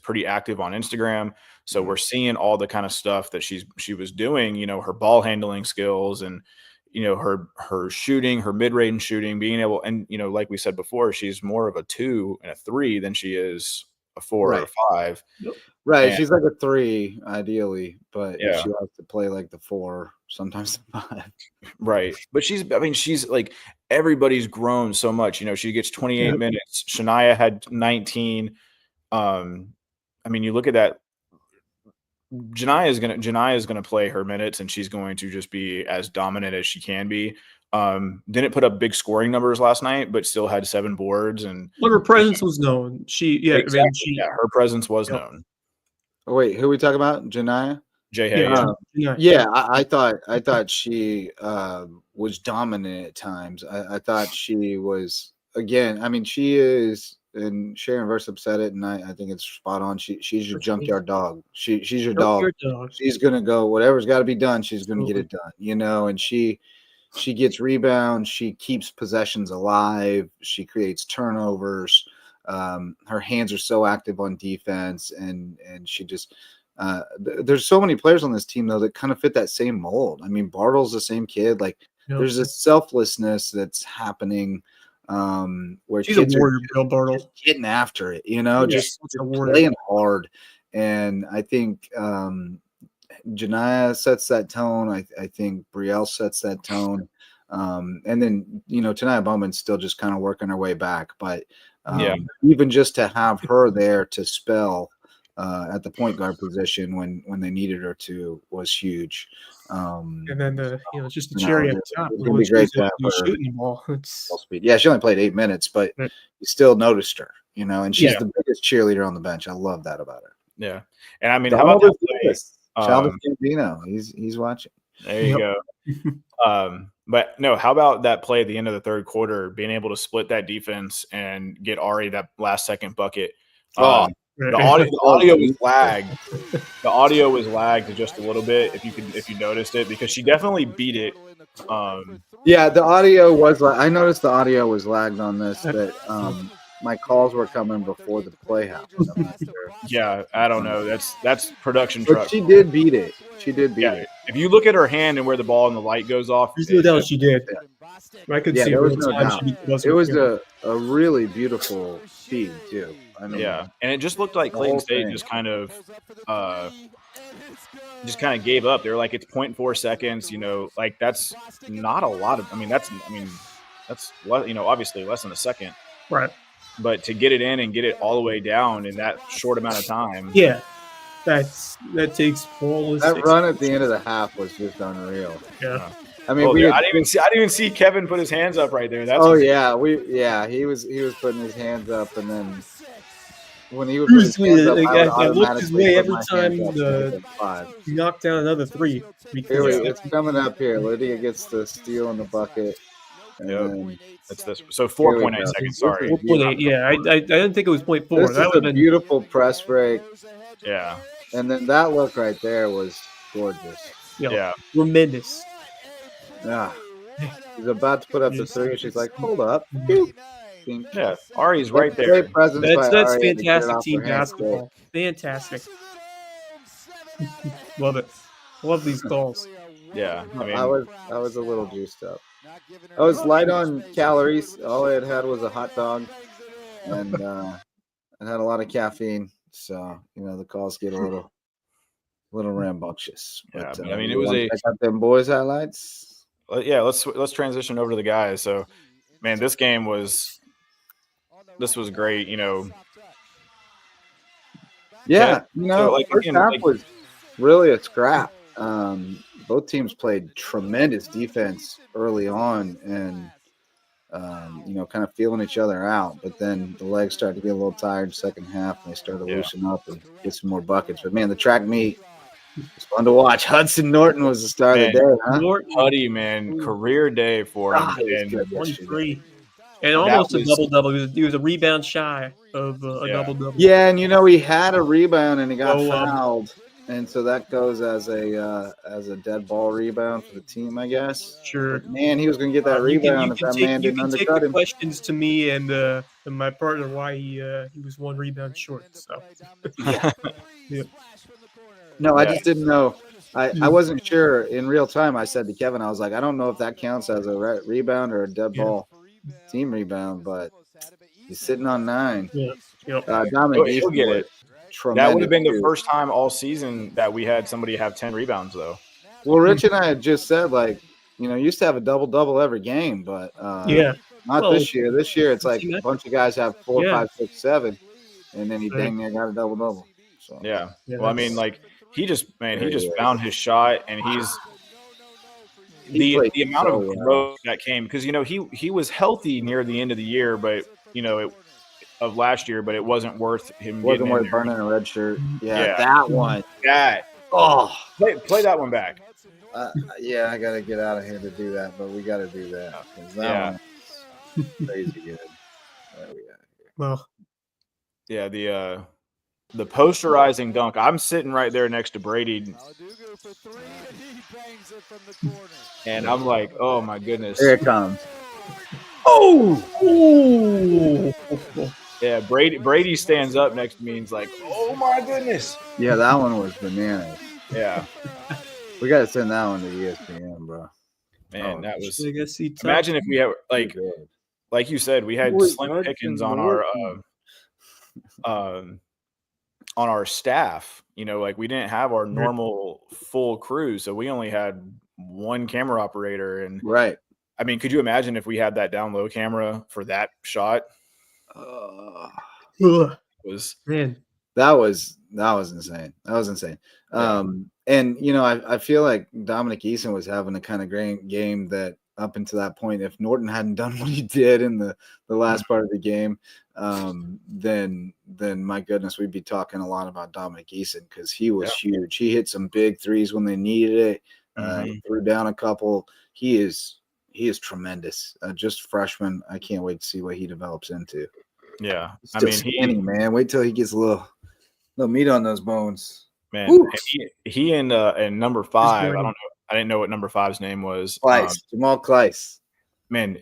[SPEAKER 1] pretty active on Instagram. So we're seeing all the kind of stuff that she was doing, her ball handling skills and, her shooting, her mid-range shooting, being able, and, like we said before, she's more of a 2 and a 3 than she is a 4 or a 5.
[SPEAKER 2] Right.
[SPEAKER 1] And,
[SPEAKER 2] she's like a 3 ideally, but
[SPEAKER 1] Yeah.
[SPEAKER 2] she likes to play like the 4, sometimes the 5.
[SPEAKER 1] right. But she's like, everybody's grown so much. She gets 28 minutes. Shania had 19. You look at that. Janiyah is gonna play her minutes, and she's going to just be as dominant as she can be. Didn't put up big scoring numbers last night, but still had 7 boards, and
[SPEAKER 3] her presence was known.
[SPEAKER 1] Her presence was known.
[SPEAKER 2] Oh, wait, who are we talking about? Janiyah?
[SPEAKER 1] Jay Hay,
[SPEAKER 2] I thought she was dominant at times. I thought she was, again, she is, and Sharon Versup said it, and I think it's spot on. She's your junkyard dog. She's your dog. She's gonna go, whatever's got to be done, she's gonna get it done, and she gets rebounds, she keeps possessions alive, she creates turnovers. Her hands are so active on defense, and she just there's so many players on this team though that kind of fit that same mold. Bartle's the same kid. There's a selflessness that's happening where
[SPEAKER 3] she's
[SPEAKER 2] kids
[SPEAKER 3] a warrior,
[SPEAKER 2] are
[SPEAKER 3] Bartle,
[SPEAKER 2] getting after it, just playing hard. And I think Janiyah sets that tone. I think Brielle sets that tone. And then, Taniyah Bowman's still just kind of working her way back. But even just to have her there to spell at the point guard position when they needed her to was huge.
[SPEAKER 3] And then just the
[SPEAKER 2] You know,
[SPEAKER 3] cherry at
[SPEAKER 2] it-
[SPEAKER 3] the top
[SPEAKER 2] it's
[SPEAKER 3] was
[SPEAKER 2] gonna
[SPEAKER 3] when
[SPEAKER 2] be
[SPEAKER 3] she
[SPEAKER 2] great
[SPEAKER 3] was,
[SPEAKER 2] to have her
[SPEAKER 3] shooting the ball. It's
[SPEAKER 2] full speed. Yeah, she only played 8 minutes, but
[SPEAKER 3] Right.
[SPEAKER 2] you still noticed her, and she's
[SPEAKER 3] Yeah.
[SPEAKER 2] the biggest cheerleader on the bench. I love that about her.
[SPEAKER 1] Yeah. And I mean, how about that play?
[SPEAKER 2] Childish Gambino, he's watching.
[SPEAKER 1] There you go. But no, how about that play at the end of the third quarter, being able to split that defense and get Ari that last second bucket? The audio was lagged. The audio was lagged just a little bit if you noticed it, because she definitely beat it.
[SPEAKER 2] Yeah, the audio was. I noticed the audio was lagged on this. That my calls were coming before the play happened. I'm not sure.
[SPEAKER 1] Yeah, I don't know. That's production
[SPEAKER 2] But
[SPEAKER 1] truck.
[SPEAKER 2] she did beat it. She did beat it.
[SPEAKER 1] If you look at her hand and where the ball and the light goes off,
[SPEAKER 3] there's no doubt she did. I could see
[SPEAKER 2] there
[SPEAKER 3] real
[SPEAKER 2] was no
[SPEAKER 3] time
[SPEAKER 2] doubt.
[SPEAKER 3] she was
[SPEAKER 2] It was a really beautiful feed too. I mean,
[SPEAKER 1] yeah, and it just looked like
[SPEAKER 2] the
[SPEAKER 1] Clayton
[SPEAKER 2] whole
[SPEAKER 1] State
[SPEAKER 2] thing.
[SPEAKER 1] just kind of gave up. They're like, it's 0.4 seconds. Like that's not a lot of. That's obviously less than a second.
[SPEAKER 3] Right.
[SPEAKER 1] But to get it in and get it all the way down in that short amount of time.
[SPEAKER 3] Yeah. That takes flawless.
[SPEAKER 2] That run at the end of the half was just unreal.
[SPEAKER 3] Yeah.
[SPEAKER 2] I mean,
[SPEAKER 1] I didn't even see Kevin put his hands up right there. That's
[SPEAKER 2] he was putting his hands up, and then when he would put his hands up,
[SPEAKER 3] I looked his way every time he knocked down another three.
[SPEAKER 2] It's coming up here. Lydia gets the steal in the bucket. And
[SPEAKER 1] that's this. So 4.8 seconds. Sorry.
[SPEAKER 3] 4.8. Yeah, I didn't think it was 0.4.
[SPEAKER 2] That was a beautiful press break.
[SPEAKER 1] Yeah.
[SPEAKER 2] And then that look right there was gorgeous.
[SPEAKER 1] Yeah.
[SPEAKER 3] Tremendous.
[SPEAKER 2] Yeah. She's about to put up the three. She's like, hold up.
[SPEAKER 1] Yeah. Ari's right there.
[SPEAKER 2] Great presence
[SPEAKER 3] That's
[SPEAKER 2] Ari
[SPEAKER 3] fantastic team basketball. Fantastic. Love it. Love these calls.
[SPEAKER 1] Yeah.
[SPEAKER 2] I was a little juiced up. I was light on calories. All I had was a hot dog, and I had a lot of caffeine. So the calls get a little rambunctious. But,
[SPEAKER 1] yeah, it was
[SPEAKER 2] check out them boys highlights.
[SPEAKER 1] Yeah, let's transition over to the guys. So, man, this was great.
[SPEAKER 2] Yeah, first half was really a scrap. Both teams played tremendous defense early on, and kind of feeling each other out. But then the legs started to get a little tired second half, and they started to loosen up and get some more buckets. But man, the track meet was fun to watch. Hudson Norton was the star of the day, huh?
[SPEAKER 1] Huddy, man, career day for him.
[SPEAKER 2] And
[SPEAKER 3] 23. And almost a double-double. He was a rebound shy of a double-double.
[SPEAKER 2] Yeah, and he had a rebound and he got fouled. And so that goes as a dead ball rebound for the team, I guess.
[SPEAKER 3] Sure.
[SPEAKER 2] But man, he was going to get that rebound if that man didn't undercut him.
[SPEAKER 3] Questions to me and my partner why he was one rebound short. So.
[SPEAKER 2] Yeah. No, I just didn't know. I wasn't sure in real time. I said to Kevin, I was like, I don't know if that counts as a rebound or a dead ball team rebound, but he's sitting on 9.
[SPEAKER 3] Yeah.
[SPEAKER 2] He'll
[SPEAKER 1] get it. That would have been the first time all season that we had somebody have 10 rebounds, though.
[SPEAKER 2] Well, Rich and I had just said, used to have a double-double every game, but not this year. This year, it's like a bunch of guys have 4, 5, 6, 7, and then he dang near got a double-double. So
[SPEAKER 1] yeah. Well, he just found his shot, and the amount of growth that came, because he was healthy near the end of the year, but of last year, but it wasn't worth him.
[SPEAKER 2] Wasn't worth burning a red shirt. Yeah, that one.
[SPEAKER 1] Play that one back.
[SPEAKER 2] I got to get out of here to do that, but we got to do that because that one's crazy good. There we go.
[SPEAKER 3] Well,
[SPEAKER 1] yeah, the posterizing dunk. I'm sitting right there next to Brady, and I'm like, oh my goodness,
[SPEAKER 2] here it comes.
[SPEAKER 3] Oh.
[SPEAKER 1] Yeah, Brady stands up next to me and is like, oh my goodness.
[SPEAKER 2] Yeah, that one was bananas.
[SPEAKER 1] Yeah.
[SPEAKER 2] We got to send that one to ESPN, bro.
[SPEAKER 1] Man, that was. Imagine if we had, like you said, we had Slim Pickens on our staff. We didn't have our normal full crew, so we only had one camera operator. And
[SPEAKER 2] right.
[SPEAKER 1] Could you imagine if we had that down low camera for that shot?
[SPEAKER 3] Man,
[SPEAKER 2] that was That was insane. That was insane.
[SPEAKER 1] Yeah.
[SPEAKER 2] And I feel like Dominic Eason was having a kind of great game that up until that point, if Norton hadn't done what he did in the last part of the game, then my goodness, we'd be talking a lot about Dominic Eason because he was huge. He hit some big threes when they needed it. He threw down a couple. He is tremendous. Just freshman. I can't wait to see what he develops into.
[SPEAKER 1] Yeah.
[SPEAKER 2] Still skinny, man. Wait till he gets a little meat on those bones.
[SPEAKER 1] Man, he and number 5. I don't know. I didn't know what number 5's name was.
[SPEAKER 2] Jamal Kleiss.
[SPEAKER 1] Man,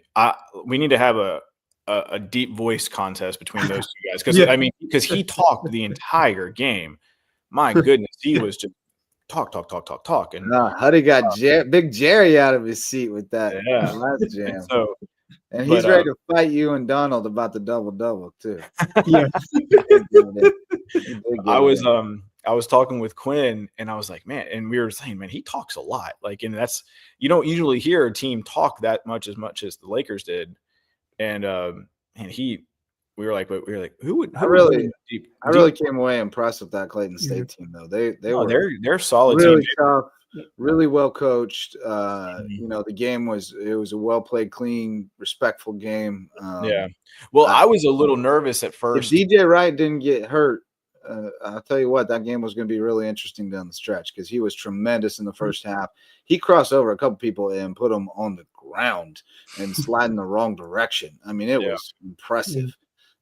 [SPEAKER 1] we need to have a deep voice contest between those two guys because he talked the entire game. My goodness, he was just talk, and
[SPEAKER 2] Huddy got Big Jerry out of his seat with that last jam. And he's ready to fight you and Donald about the double too.
[SPEAKER 3] Yeah.
[SPEAKER 1] I was talking with Quinn and I was like, man, and we were saying, man, he talks a lot. Like, and that's, you don't usually hear a team talk that much as the Lakers did. And we were like, who would
[SPEAKER 2] I really came away impressed with that Clayton State team though.
[SPEAKER 1] They're solid
[SPEAKER 2] really
[SPEAKER 1] team.
[SPEAKER 2] Tough, really well coached. The game was a well played, clean, respectful game.
[SPEAKER 1] Well, I was a little nervous at first.
[SPEAKER 2] If DJ Wright didn't get hurt, I'll tell you what, that game was going to be really interesting down the stretch because he was tremendous in the first half. He crossed over a couple people and put them on the ground and sliding the wrong direction. I mean, it was impressive.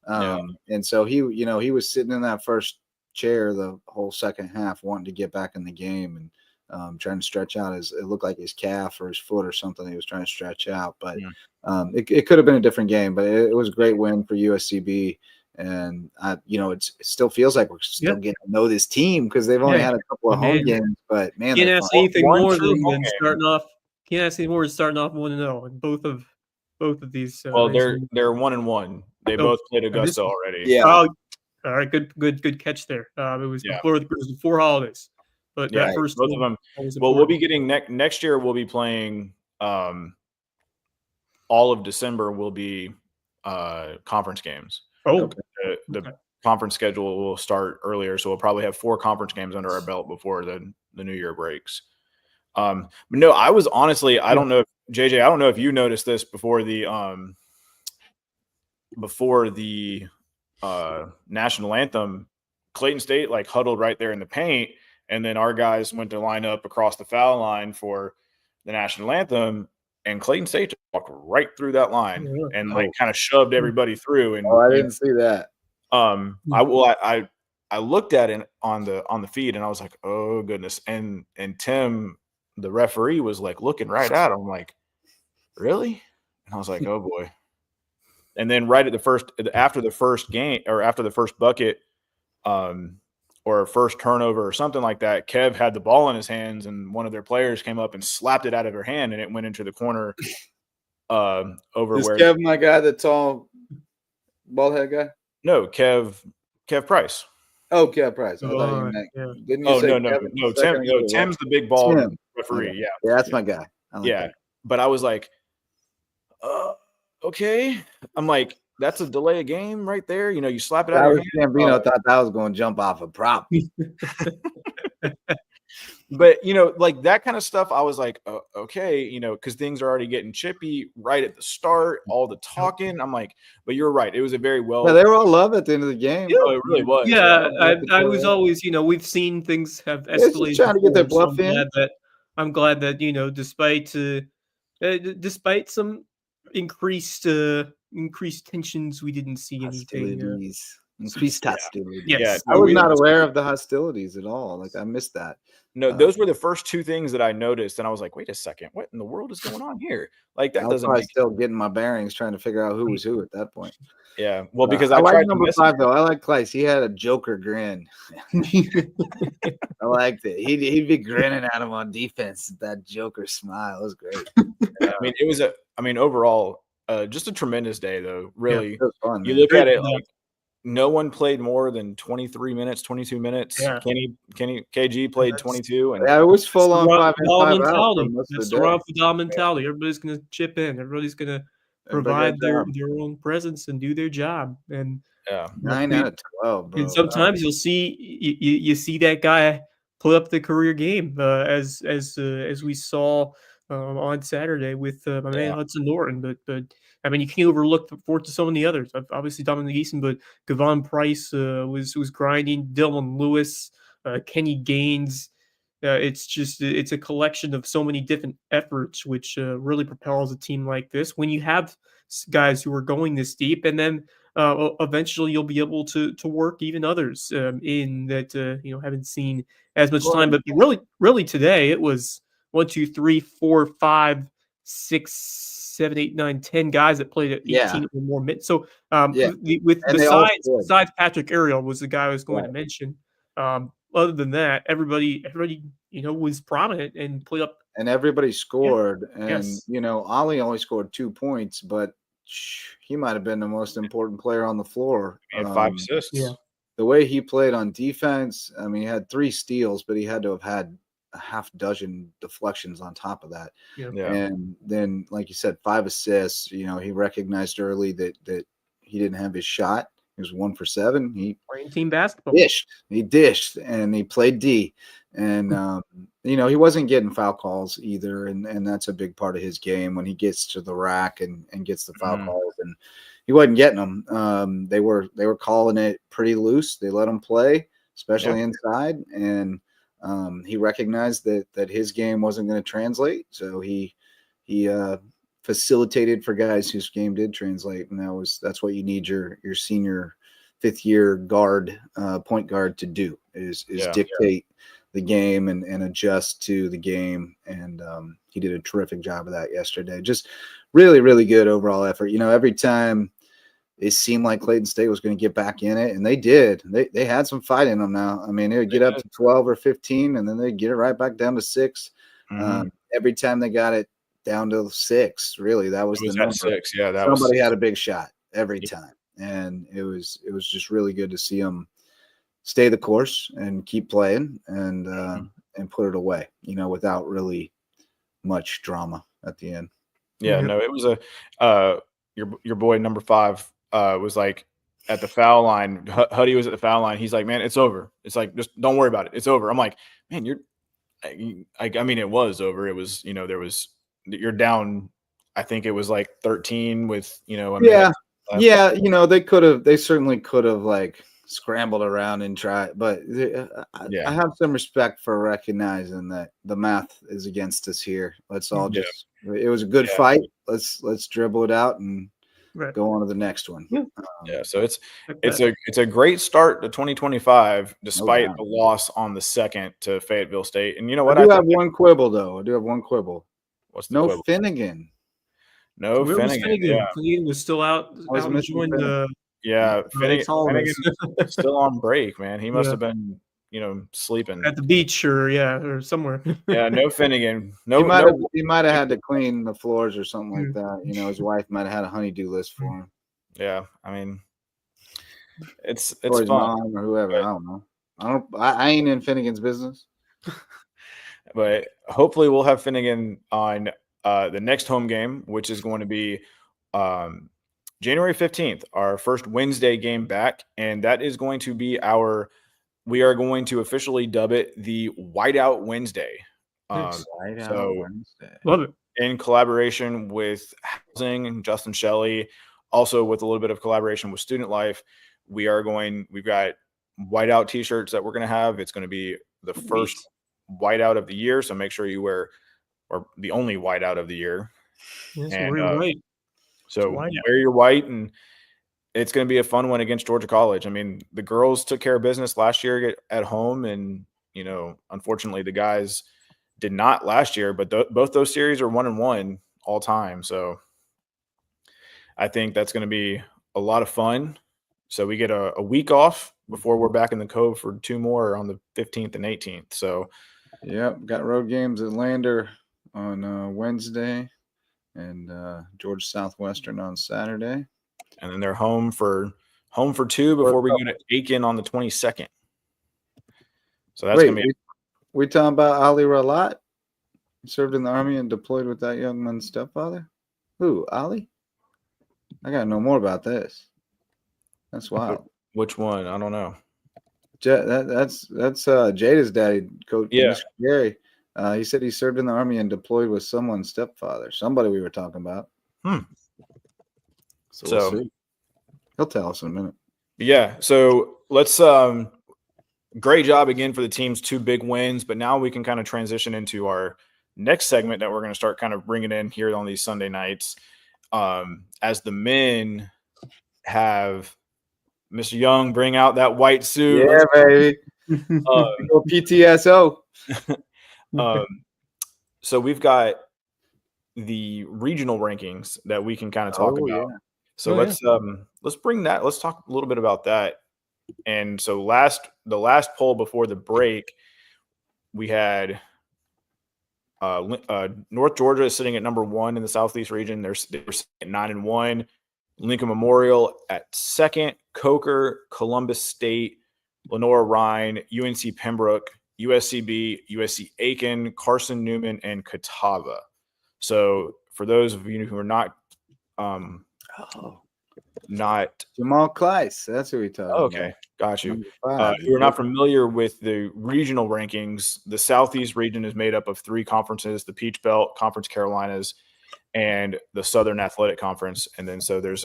[SPEAKER 2] And so he was sitting in that first chair the whole second half, wanting to get back in the game and trying to stretch out it looked like his calf or his foot or something he was trying to stretch out. But it could have been a different game, but it was a great win for USCB. And it still feels like we're still getting to know this team because they've only had a couple of home games. But man,
[SPEAKER 3] can't ask anything more than starting off. Can't ask anything more than starting off 1-0 in both of these.
[SPEAKER 1] Well, they're 1-1. They both played Augusta already.
[SPEAKER 3] Yeah. Oh, all right. Good catch there. It was before holidays, but that first
[SPEAKER 1] both of them. Well, we'll be getting next year. We'll be playing. All of December will be conference games.
[SPEAKER 3] Oh,
[SPEAKER 1] the conference schedule will start earlier, so we'll probably have 4 conference games under our belt before the New Year breaks. But no, I was honestly, I don't know, JJ, I don't know if you noticed this before the national anthem. Clayton State huddled right there in the paint, and then our guys went to line up across the foul line for the national anthem. And Clayton State walked right through that line and kind of shoved everybody through. And
[SPEAKER 2] I didn't see that.
[SPEAKER 1] I looked at it on the feed and I was like, oh goodness. And Tim, the referee, was looking right at him, really? And I was like, oh boy. And then right after the first game or after the first bucket, or first turnover or something like that, Kev had the ball in his hands and one of their players came up and slapped it out of her hand and it went into the corner over where
[SPEAKER 2] Kev, my guy, the tall bald head guy?
[SPEAKER 1] No, Kev Price.
[SPEAKER 2] Oh, Kev Price. I thought you meant, didn't you say
[SPEAKER 1] no, Tim's the big ball referee.
[SPEAKER 2] Okay. Yeah, that's my guy.
[SPEAKER 1] That. But I was like, okay. I'm like, that's a delay of game right there. You slap it out of your hand.
[SPEAKER 2] Gambino thought that was going to jump off a prop.
[SPEAKER 1] But, that kind of stuff, I was like, okay, because things are already getting chippy right at the start, all the talking. I'm like, but you're right. It was a very well.
[SPEAKER 2] Yeah, they were all love at the end of the game.
[SPEAKER 1] Yeah, it really was.
[SPEAKER 3] Yeah, I was always, we've seen things have escalated.
[SPEAKER 2] Trying to get their bluff in.
[SPEAKER 3] I'm glad that, despite some increased tensions, we didn't see anything.
[SPEAKER 2] Increased hostilities.
[SPEAKER 3] Yes.
[SPEAKER 2] I was not aware of the hostilities at all. I missed that.
[SPEAKER 1] No, those were the first 2 things that I noticed, and I was like, wait a second, what in the world is going on here? That doesn't make
[SPEAKER 2] still getting my bearings, trying to figure out who was who at that point.
[SPEAKER 1] Yeah, well, because
[SPEAKER 2] I like number 5 though. I like Kleiss. He had a Joker grin. I liked it. He'd be grinning at him on defense. That Joker smile, it was great.
[SPEAKER 1] Overall, just a tremendous day though. Really,
[SPEAKER 2] it was fun,
[SPEAKER 1] you look at it no one played more than 23 minutes, 22 minutes.
[SPEAKER 3] Yeah.
[SPEAKER 1] KG played 22, and
[SPEAKER 2] it was full on 5
[SPEAKER 3] mentality. That's the Raw mentality. Everybody's going to chip in. Everybody's going to provide their own presence and do their job. And
[SPEAKER 1] Yeah.
[SPEAKER 2] 9 out of 12,
[SPEAKER 3] And
[SPEAKER 2] bro.
[SPEAKER 3] sometimes you'll see you see that guy put up the career game, as we saw on Saturday with my man
[SPEAKER 1] Yeah.
[SPEAKER 3] Hudson Norton. But I mean, you can't overlook the forth of some of the others. Obviously, Dominic Eason, but Gavon Price was grinding. Dylan Lewis, Kenny Gaines. It's a collection of so many different efforts, which really propels a team like this. When you have guys who are going this deep, and then eventually you'll be able to work even others in that haven't seen as much
[SPEAKER 2] Well,
[SPEAKER 3] time. But really today it was 1, 2, 3, 4, 5, 6, 7, 8, 9, 10 guys that played at
[SPEAKER 2] yeah,
[SPEAKER 3] 18 or more minutes. So
[SPEAKER 2] yeah,
[SPEAKER 3] with
[SPEAKER 2] and they all scored.
[SPEAKER 3] besides Patrick Ariel was the guy I was going to
[SPEAKER 2] Right.
[SPEAKER 3] mention. Other than that, everybody was prominent and played up.
[SPEAKER 2] And everybody
[SPEAKER 3] Yeah.
[SPEAKER 2] scored. And,
[SPEAKER 3] Yes.
[SPEAKER 2] Ollie only scored 2 points, but he might have been the most important player on the floor.
[SPEAKER 1] He had 5
[SPEAKER 3] Yeah.
[SPEAKER 1] assists.
[SPEAKER 2] The way he played on defense, I mean, he had 3 steals, but he had to have had a half dozen deflections on top of that.
[SPEAKER 3] Yeah.
[SPEAKER 1] Yeah.
[SPEAKER 2] And then, like you said, 5 assists. He recognized early that he didn't have his shot. He was 1 for 7. He
[SPEAKER 3] Playing team basketball.
[SPEAKER 2] dished, and he played D. And he wasn't getting foul calls either, and that's a big part of his game when he gets to the rack and gets the foul calls, and he wasn't getting them. They were calling it pretty loose. They let him play, especially inside, and he recognized that his game wasn't going to translate, so he facilitated for guys whose game did translate, and that's what you need your senior 5th-year guard, point guard to do is dictate the game and adjust to the game. And he did a terrific job of that yesterday. Just really, really good overall effort. Every time it seemed like Clayton State was going to get back in it, and they did. They had some fight in them now. I mean, they would get up to 12 or 15, and then they'd get it right back down to 6. Every time they got it down to 6, really, that was the number.
[SPEAKER 1] 6. Yeah,
[SPEAKER 2] Somebody had a big shot every time. And it was just really good to see them stay the course and keep playing and put it away, without really much drama at the end.
[SPEAKER 1] Yeah, no, it was your boy number 5 was like at the foul line. Huddy was at the foul line. He's like, man, it's over. It's like, just don't worry about it. It's over. I'm like, man, I mean, it was over. It was, you're down. I think it was like 13 with,
[SPEAKER 2] they certainly could have like scrambled around and tried, but I have some respect for recognizing that the math is against us here. Let's all it was a good fight. Let's dribble it out and go on to the next one.
[SPEAKER 1] So it's a great start to 2025 despite the loss on the 2nd to Fayetteville State. And you know what?
[SPEAKER 2] I do have one quibble though.
[SPEAKER 1] What's the quibble?
[SPEAKER 2] Finnegan.
[SPEAKER 1] No, Finnegan. Yeah.
[SPEAKER 3] Finnegan was still out enjoying the.
[SPEAKER 1] Yeah, Finnegan still on break, man. He must have been, sleeping
[SPEAKER 3] at the beach or somewhere.
[SPEAKER 1] Yeah, no Finnegan.
[SPEAKER 2] He might have had to clean the floors or something like that. His wife might have had a honey-do list for him.
[SPEAKER 1] Yeah, I mean, it's
[SPEAKER 2] or his
[SPEAKER 1] fun.
[SPEAKER 2] mom or whoever. I don't know. I ain't in Finnegan's business.
[SPEAKER 1] But hopefully we'll have Finnegan on the next home game, which is going to be January 15th, our first Wednesday game back. And that is going to be we are going to officially dub it the Whiteout Wednesday.
[SPEAKER 2] Wednesday.
[SPEAKER 3] Love it.
[SPEAKER 1] In collaboration with Housing and Justin Shelley, also with a little bit of collaboration with Student Life, we've got Whiteout t-shirts that we're going to have. It's going to be the first Whiteout of the year. So make sure you wear, or the only Whiteout of the year.
[SPEAKER 3] Yes, wear white.
[SPEAKER 1] So wear your white, and it's going to be a fun one against Georgia College. I mean, the girls took care of business last year at home, and unfortunately, the guys did not last year. But both those series are 1-1 all time. So I think that's going to be a lot of fun. So we get a week off before we're back in the Cove for 2 more on the 15th and 18th. So,
[SPEAKER 2] got road games at Lander on Wednesday. And Georgia Southwestern on Saturday,
[SPEAKER 1] and then they're home for 2 before we go to Aiken on the 22nd. So that's gonna be.
[SPEAKER 2] We talking about Ali Ralat? He served in the Army and deployed with that young man's stepfather. Who, Ali? I gotta know more about this. That's wild.
[SPEAKER 1] Which one? I don't know.
[SPEAKER 2] That's Jada's daddy, Coach
[SPEAKER 1] Yeah.
[SPEAKER 2] Mr. Gary. He said he served in the Army and deployed with someone's stepfather. Somebody we were talking about.
[SPEAKER 1] Hmm.
[SPEAKER 2] So we'll see. He'll tell us in a minute.
[SPEAKER 1] Yeah. So let's great job again for the team's 2 big wins, but now we can kind of transition into our next segment that we're going to start kind of bringing in here on these Sunday nights. As the men have Mr. Young bring out that white suit.
[SPEAKER 2] Yeah, baby.
[SPEAKER 1] Um,
[SPEAKER 2] Go PTSO.
[SPEAKER 1] So we've got the regional rankings that we can kind of talk about.
[SPEAKER 2] Yeah.
[SPEAKER 1] So let's bring that. Let's talk a little bit about that. And so the last poll before the break, we had North Georgia is sitting at number 1 in the Southeast region. They're sitting at 9-1. Lincoln Memorial at 2nd. Coker, Columbus State, Lenora-Rhine, UNC Pembroke, USCB, USC Aiken, Carson Newman, and Catawba. So for those of you who are not
[SPEAKER 2] Jamal Kleiss, that's who we talking about.
[SPEAKER 1] Okay, got you. If you're not familiar with the regional rankings, the Southeast region is made up of 3 conferences: the Peach Belt, Conference Carolinas, and the Southern Athletic Conference. And then so there's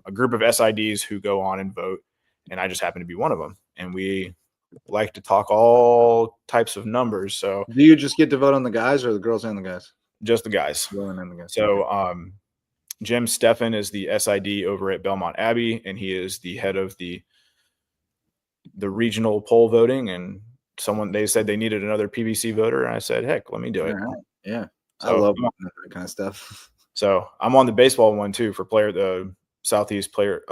[SPEAKER 1] a group of SIDs who go on and vote, and I just happen to be one of them. And we like to talk all types of numbers. So
[SPEAKER 2] do you just get to vote on the guys or the girls and the guys?
[SPEAKER 1] Just the guys. So Jim Steffen is the SID over at Belmont Abbey, and he is the head of the regional poll voting. And they said they needed another PBC voter, and I said, heck, let me do it.
[SPEAKER 2] Right. Yeah,
[SPEAKER 1] so,
[SPEAKER 2] I love that kind of stuff.
[SPEAKER 1] So I'm on the baseball one too for the Southeast player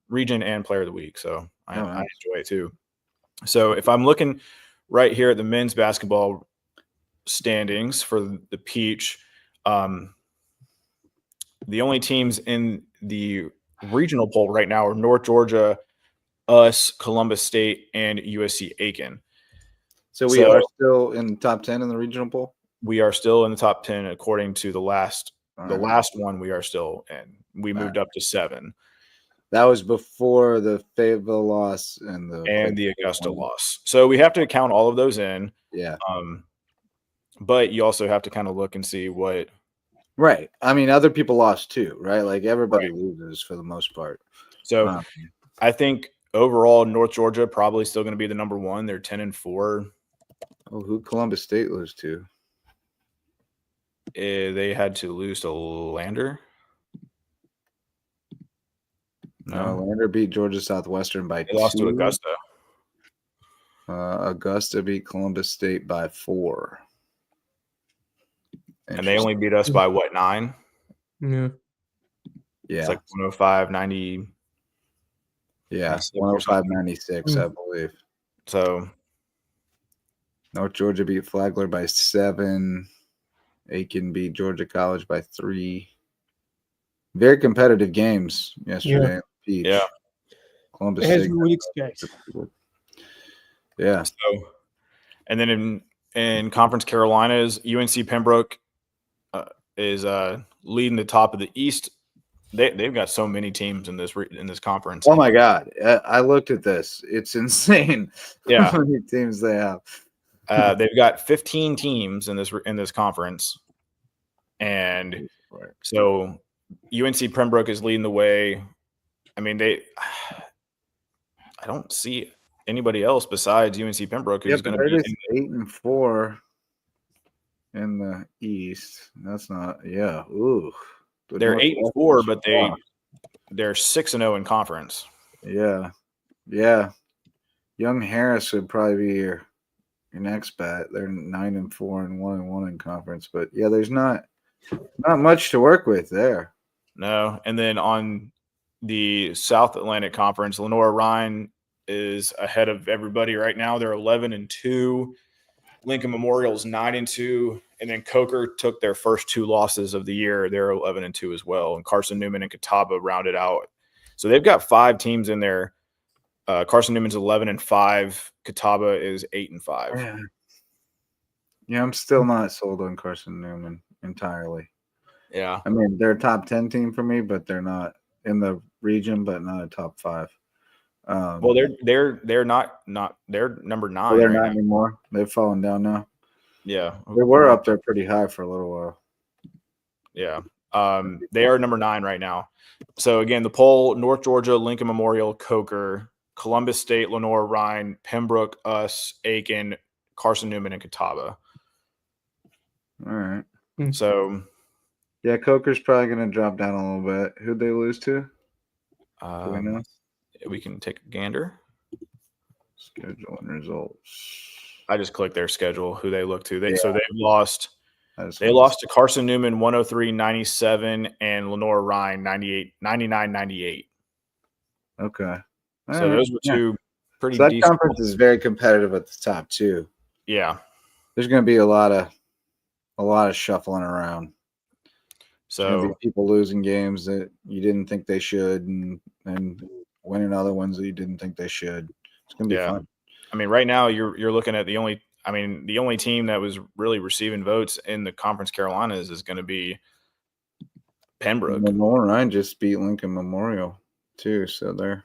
[SPEAKER 1] region and player of the week. So I enjoy it too. So if I'm looking right here at the men's basketball standings for the Peach, the only teams in the regional poll right now are North Georgia, us, Columbus State, and USC Aiken.
[SPEAKER 2] So we are still in the top 10 in the regional poll?
[SPEAKER 1] We are still in the top 10 according to the last one we are still in. We moved up to 7.
[SPEAKER 2] That was before the Fayetteville loss and the
[SPEAKER 1] Augusta loss. So we have to count all of those in.
[SPEAKER 2] Yeah.
[SPEAKER 1] But you also have to kind of look and see what.
[SPEAKER 2] Right. I mean, other people lost too, right? Like everybody loses for the most part.
[SPEAKER 1] So I think overall, North Georgia probably still going to be the number 1. They're 10-4.
[SPEAKER 2] Oh, who Columbus State lose to?
[SPEAKER 1] They had to lose to Lander.
[SPEAKER 2] No, Lander beat Georgia Southwestern by 2.
[SPEAKER 1] They lost to Augusta.
[SPEAKER 2] Augusta beat Columbus State by 4.
[SPEAKER 1] And they only beat us by what, 9?
[SPEAKER 3] Yeah.
[SPEAKER 1] It's like 105, 90.
[SPEAKER 2] Yeah, 105, 96, I believe.
[SPEAKER 1] So
[SPEAKER 2] North Georgia beat Flagler by 7. Aiken beat Georgia College by 3. Very competitive games yesterday.
[SPEAKER 1] Yeah.
[SPEAKER 2] Columbus
[SPEAKER 3] As
[SPEAKER 2] State.
[SPEAKER 3] we would expect.
[SPEAKER 2] Yeah.
[SPEAKER 1] So, and then in Conference Carolinas, UNC Pembroke is leading the top of the East. They've got so many teams in this conference.
[SPEAKER 2] Oh my God! I looked at this; it's insane.
[SPEAKER 1] Yeah,
[SPEAKER 2] how many teams they have.
[SPEAKER 1] They've got 15 teams in this conference, and so UNC Pembroke is leading the way. I mean, I don't see anybody else besides UNC Pembroke who's going to be
[SPEAKER 2] 8-4 in the East. That's not, Ooh,
[SPEAKER 1] they're 8-4, but they're 6-0 in conference.
[SPEAKER 2] Yeah. Young Harris would probably be your next bet. They're 9-4 and 1-1 in conference, but there's not much to work with there.
[SPEAKER 1] No, and then on the South Atlantic Conference, Lenora-Rhine is ahead of everybody right now. They're 11-2. Lincoln Memorial's 9-2, and then Coker took their first 2 losses of the year. They're 11-2 as well, and Carson Newman and Catawba rounded out. So they've got 5 teams in there. Carson Newman's 11-5. Catawba is 8-5.
[SPEAKER 2] Yeah, I'm still not sold on Carson Newman entirely.
[SPEAKER 1] Yeah,
[SPEAKER 2] I mean they're a top 10 team for me, but they're not in the region, but not a top 5.
[SPEAKER 1] Well, they're not they're number 9
[SPEAKER 2] they're
[SPEAKER 1] right
[SPEAKER 2] not
[SPEAKER 1] now.
[SPEAKER 2] anymore. They've fallen down now.
[SPEAKER 1] Yeah,
[SPEAKER 2] They were up there pretty high for a little while.
[SPEAKER 1] Yeah. They are number 9 right now. So again, the poll: North Georgia, Lincoln Memorial, Coker, Columbus State, Lenore, Rhine, Pembroke, us, Aiken, Carson Newman, and Catawba.
[SPEAKER 2] All right.
[SPEAKER 1] So
[SPEAKER 2] yeah, Coker's probably going to drop down a little bit. Who'd they lose to? Do we know?
[SPEAKER 1] We can take a gander.
[SPEAKER 2] Schedule and results.
[SPEAKER 1] I just clicked their schedule, who they look to. So they've lost.
[SPEAKER 2] They
[SPEAKER 1] lost to Carson Newman 103-97 and Lenore Rhine 99-98.
[SPEAKER 2] Okay.
[SPEAKER 1] So those were two pretty
[SPEAKER 2] that
[SPEAKER 1] decent.
[SPEAKER 2] Conference is very competitive at the top too.
[SPEAKER 1] Yeah.
[SPEAKER 2] There's going to be a lot of shuffling around.
[SPEAKER 1] So
[SPEAKER 2] people losing games that you didn't think they should and winning other ones that you didn't think they should. It's going to be fun.
[SPEAKER 1] I mean, right now you're looking at the only team that was really receiving votes in the Conference Carolinas is going to be Pembroke.
[SPEAKER 2] Lenore Rhine just beat Lincoln Memorial too, so they're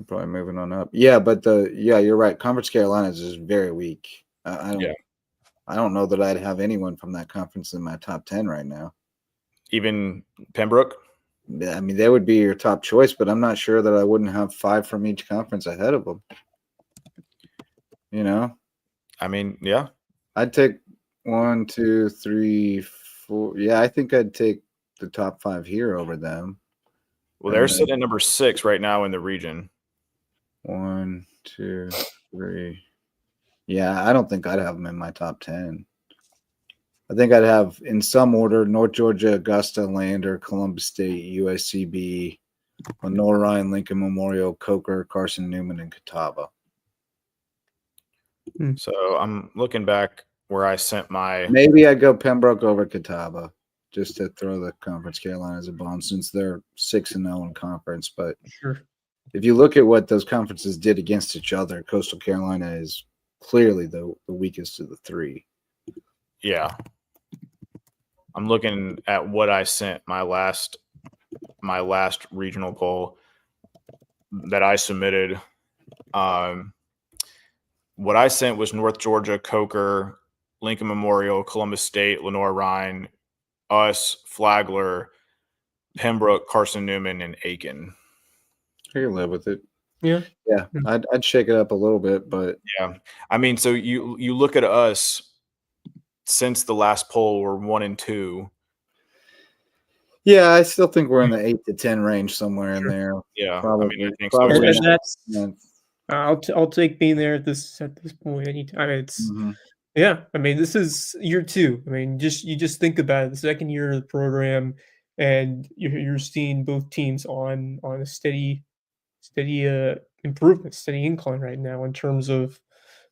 [SPEAKER 2] probably moving on up. Yeah, but you're right. Conference Carolinas is very weak. I don't know that I'd have anyone from that conference in my top 10 right now.
[SPEAKER 1] Even Pembroke?
[SPEAKER 2] I mean, they would be your top choice, but I'm not sure that I wouldn't have 5 from each conference ahead of them. You know?
[SPEAKER 1] I mean, yeah.
[SPEAKER 2] I'd take 1, 2, 3, 4. Yeah, I think I'd take the top 5 here over them.
[SPEAKER 1] Well, they're sitting at number 6 right now in the region.
[SPEAKER 2] 1, 2, 3. Yeah, I don't think I'd have them in my top 10. I think I'd have, in some order, North Georgia, Augusta, Lander, Columbus State, USCB, Lenore Rhine, Lincoln Memorial, Coker, Carson Newman, and Catawba.
[SPEAKER 1] So I'm looking back where I sent my.
[SPEAKER 2] Maybe I'd go Pembroke over Catawba just to throw the Conference Carolinas a bone since they're 6-0 in conference. But if you look at what those conferences did against each other, Coastal Carolina is clearly the weakest of the 3.
[SPEAKER 1] Yeah. I'm looking at what I sent my last regional poll that I submitted. What I sent was North Georgia, Coker, Lincoln Memorial, Columbus State, Lenore Rhine, us, Flagler, Pembroke, Carson Newman, and Aiken.
[SPEAKER 2] I can live with it.
[SPEAKER 3] Yeah.
[SPEAKER 2] I'd shake it up a little bit, but
[SPEAKER 1] yeah. I mean, so you look at us since the last poll, we're 1 and 2.
[SPEAKER 2] Yeah, I still think we're in the 8 to 10 range somewhere in there.
[SPEAKER 1] Yeah,
[SPEAKER 2] probably.
[SPEAKER 1] I mean, I think
[SPEAKER 2] probably
[SPEAKER 1] so.
[SPEAKER 3] And that's I'll take being there at this point anytime. It's yeah. I mean, this is year 2. I mean, you just think about it. The second year of the program, and you're seeing both teams on a steady improvement, steady incline right now in terms of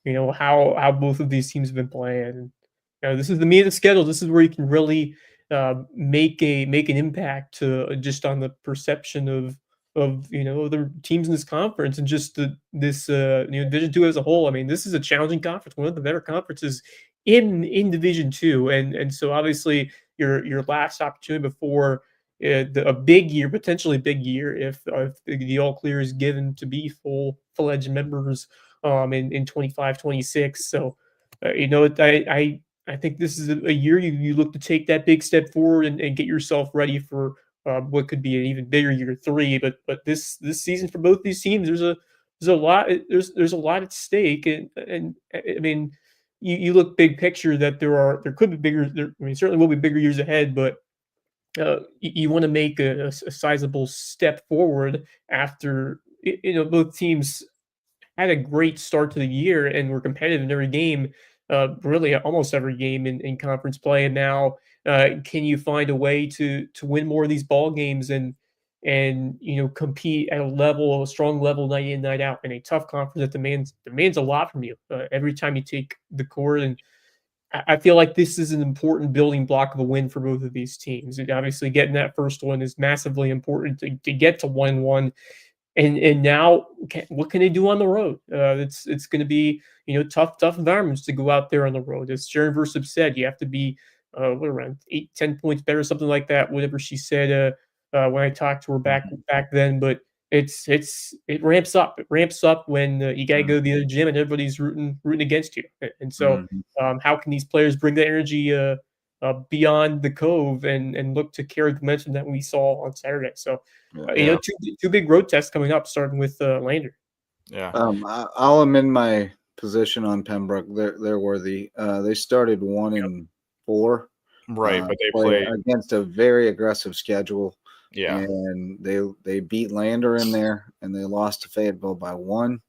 [SPEAKER 3] how both of these teams have been playing. And, this is the meat of the schedule. This is where you can really make an impact just on the perception of other teams in this conference and just this Division 2 as a whole. I mean, this is a challenging conference, one of the better conferences in Division 2, and so obviously your last opportunity before a big year, potentially big year, if the all clear is given to be full-fledged members in 25, 26. So I think this is a year you look to take that big step forward and get yourself ready for what could be an even bigger year 3. But this season for both these teams, there's a lot at stake, and I mean, you look big picture that there could be bigger. I mean, certainly will be bigger years ahead, but you want to make a sizable step forward after both teams had a great start to the year and were competitive in every game, really almost every game in conference play. And now, can you find a way to win more of these ball games and compete at a strong level night in, night out in a tough conference that demands a lot from you every time you take the court. And I feel like this is an important building block of a win for both of these teams. And obviously, getting that first one is massively important to get to 1-1. And now, what can they do on the road? It's going to be tough environments to go out there on the road. As Sharon Versup said, you have to be around 8-10 points better, something like that. Whatever she said when I talked to her back then. But it ramps up. It ramps up when you got to go to the other gym and everybody's rooting against you. And so,
[SPEAKER 2] Mhm.
[SPEAKER 3] how can these players bring that energy beyond the Cove and look to carry the momentum that we saw on Saturday? So,
[SPEAKER 2] Yeah.
[SPEAKER 3] two big road tests coming up, starting with Lander.
[SPEAKER 1] Yeah.
[SPEAKER 2] I'll amend my position on Pembroke. They're worthy. They started 1-4.
[SPEAKER 1] Right. But they
[SPEAKER 2] Play
[SPEAKER 1] play.
[SPEAKER 2] against a very aggressive schedule,
[SPEAKER 1] Yeah.
[SPEAKER 2] and they beat Lander in there, and they lost to Fayetteville by 1,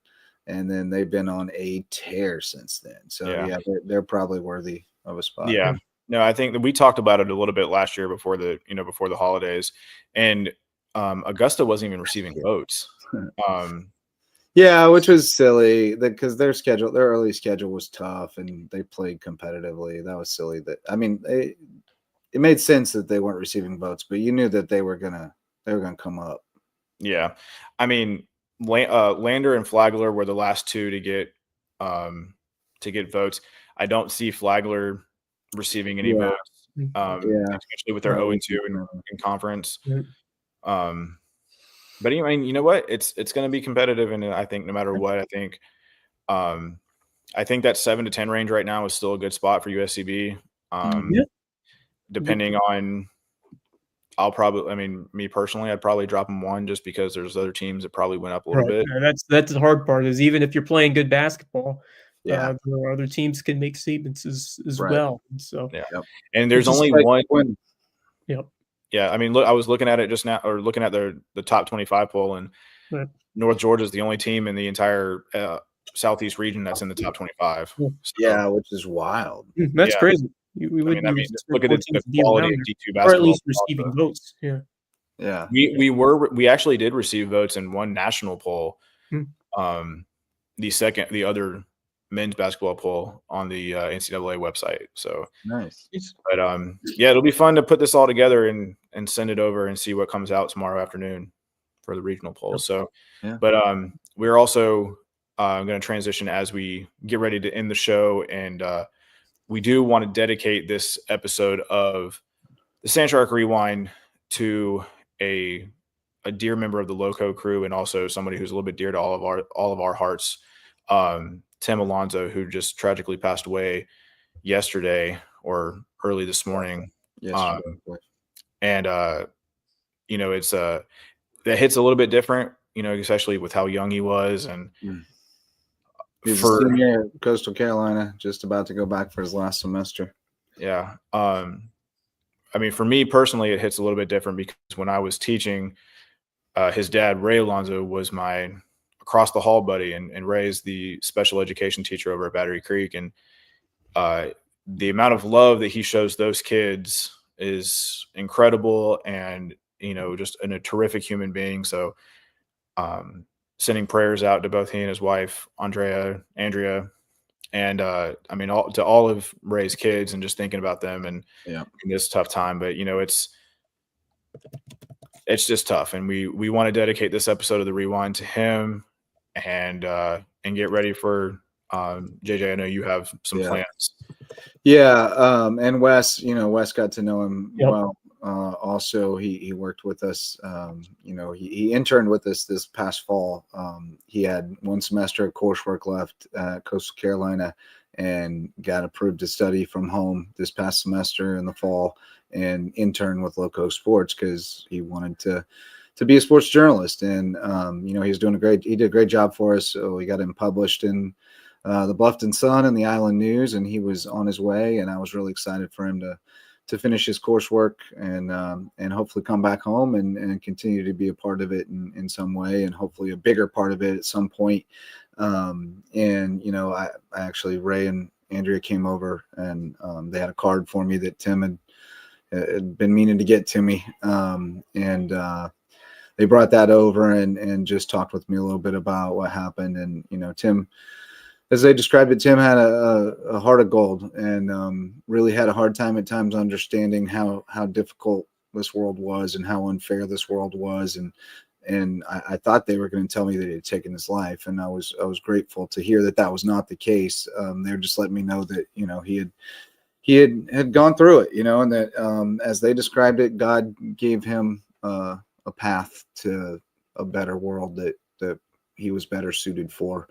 [SPEAKER 2] and then they've been on a tear since then. So
[SPEAKER 1] Yeah.
[SPEAKER 2] yeah, they're probably worthy of a spot.
[SPEAKER 1] Yeah. No, I think that we talked about it a little bit last year before the holidays, and Augusta wasn't even receiving votes.
[SPEAKER 2] Yeah, which was silly because their early schedule was tough, and they played competitively. That was silly. It made sense that they weren't receiving votes, but you knew that they were gonna come up.
[SPEAKER 1] Yeah. I mean, Lander and Flagler were the last two to get votes. I don't see Flagler receiving any
[SPEAKER 2] Yeah.
[SPEAKER 1] votes,
[SPEAKER 2] Yeah.
[SPEAKER 1] especially with their
[SPEAKER 2] That would
[SPEAKER 1] 0-2
[SPEAKER 2] be
[SPEAKER 1] in conference.
[SPEAKER 3] Mhm.
[SPEAKER 1] But anyway, you know what? It's going to be competitive, and I think no matter what, I think that 7 to 10 range right now is still a good spot for USCB.
[SPEAKER 3] Yeah.
[SPEAKER 1] Depending on, me personally, I'd probably drop them 1 just because there's other teams that probably went up a little
[SPEAKER 3] Right.
[SPEAKER 1] bit.
[SPEAKER 3] Yeah, that's the hard part is even if you're playing good basketball,
[SPEAKER 2] Yeah.
[SPEAKER 3] there are other teams can make statements as
[SPEAKER 2] Right.
[SPEAKER 3] well. And so,
[SPEAKER 1] Yeah.
[SPEAKER 2] Yep.
[SPEAKER 1] And there's
[SPEAKER 3] just
[SPEAKER 1] only
[SPEAKER 2] like
[SPEAKER 1] one.
[SPEAKER 2] when
[SPEAKER 3] yep.
[SPEAKER 1] Yeah, I mean, look, I was looking at it just now, or looking at the top 25 poll, and
[SPEAKER 3] Right.
[SPEAKER 1] North Georgia is the only team in the entire Southeast region that's in the top 25.
[SPEAKER 3] Yeah.
[SPEAKER 1] So,
[SPEAKER 2] Yeah, which is wild.
[SPEAKER 3] That's
[SPEAKER 1] yeah,
[SPEAKER 3] crazy. We
[SPEAKER 1] I
[SPEAKER 3] wouldn't
[SPEAKER 1] mean,
[SPEAKER 3] even
[SPEAKER 1] just
[SPEAKER 3] expect
[SPEAKER 1] look at
[SPEAKER 3] 4
[SPEAKER 1] the
[SPEAKER 3] teams to be
[SPEAKER 1] quality
[SPEAKER 3] around
[SPEAKER 1] of
[SPEAKER 3] there,
[SPEAKER 1] D2
[SPEAKER 3] or at
[SPEAKER 1] basketball.
[SPEAKER 3] least receiving votes. Yeah.
[SPEAKER 2] Yeah.
[SPEAKER 1] We actually did receive votes in one national poll,
[SPEAKER 3] Hmm.
[SPEAKER 1] the other men's basketball poll on the NCAA website. So
[SPEAKER 2] Nice.
[SPEAKER 1] but yeah, it'll be fun to put this all together and send it over and see what comes out tomorrow afternoon for the regional polls. So,
[SPEAKER 2] Yeah.
[SPEAKER 1] but we're also going to transition as we get ready to end the show, and we do want to dedicate this episode of the Sand Shark Rewind to a dear member of the Loco crew, and also somebody who's a little bit dear to all of our hearts, Tim Alonzo, who just tragically passed away yesterday or early this morning.
[SPEAKER 2] Yesterday.
[SPEAKER 1] And it's that hits a little bit different, especially with how young he was. And
[SPEAKER 2] He's a senior at Coastal Carolina, just about to go back for his last semester.
[SPEAKER 1] Yeah. I mean, for me personally, it hits a little bit different because when I was teaching, his dad, Ray Alonzo, was my across the hall buddy, and Ray's the special education teacher over at Battery Creek. And the amount of love that he shows those kids is incredible, and just a terrific human being. So sending prayers out to both he and his wife Andrea, and I mean to all of Ray's kids, and just thinking about them and in this tough time. But it's just tough, and we want to dedicate this episode of the Rewind to him, and get ready for JJ. I know you have some plans.
[SPEAKER 2] Yeah, and Wes got to know him
[SPEAKER 3] Yep.
[SPEAKER 2] well. Also, he worked with us. He interned with us this past fall. He had 1 semester of coursework left at Coastal Carolina, and got approved to study from home this past semester in the fall, and intern with Loco Sports because he wanted to be a sports journalist. And he did a great job for us. So we got him published in the Bluffton Sun and the Island News, and he was on his way. And I was really excited for him to finish his coursework and hopefully come back home and continue to be a part of it in some way, and hopefully a bigger part of it at some point. I actually, Ray and Andrea came over, and they had a card for me that Tim had been meaning to get to me. They brought that over and just talked with me a little bit about what happened. And, Tim, as they described it, Tim had a heart of gold, and really had a hard time at times understanding how difficult this world was and how unfair this world was. And I thought they were going to tell me that he had taken his life. And I was grateful to hear that was not the case. They were just letting me know that, he had gone through it, and that as they described it, God gave him a path to a better world that he was better suited for.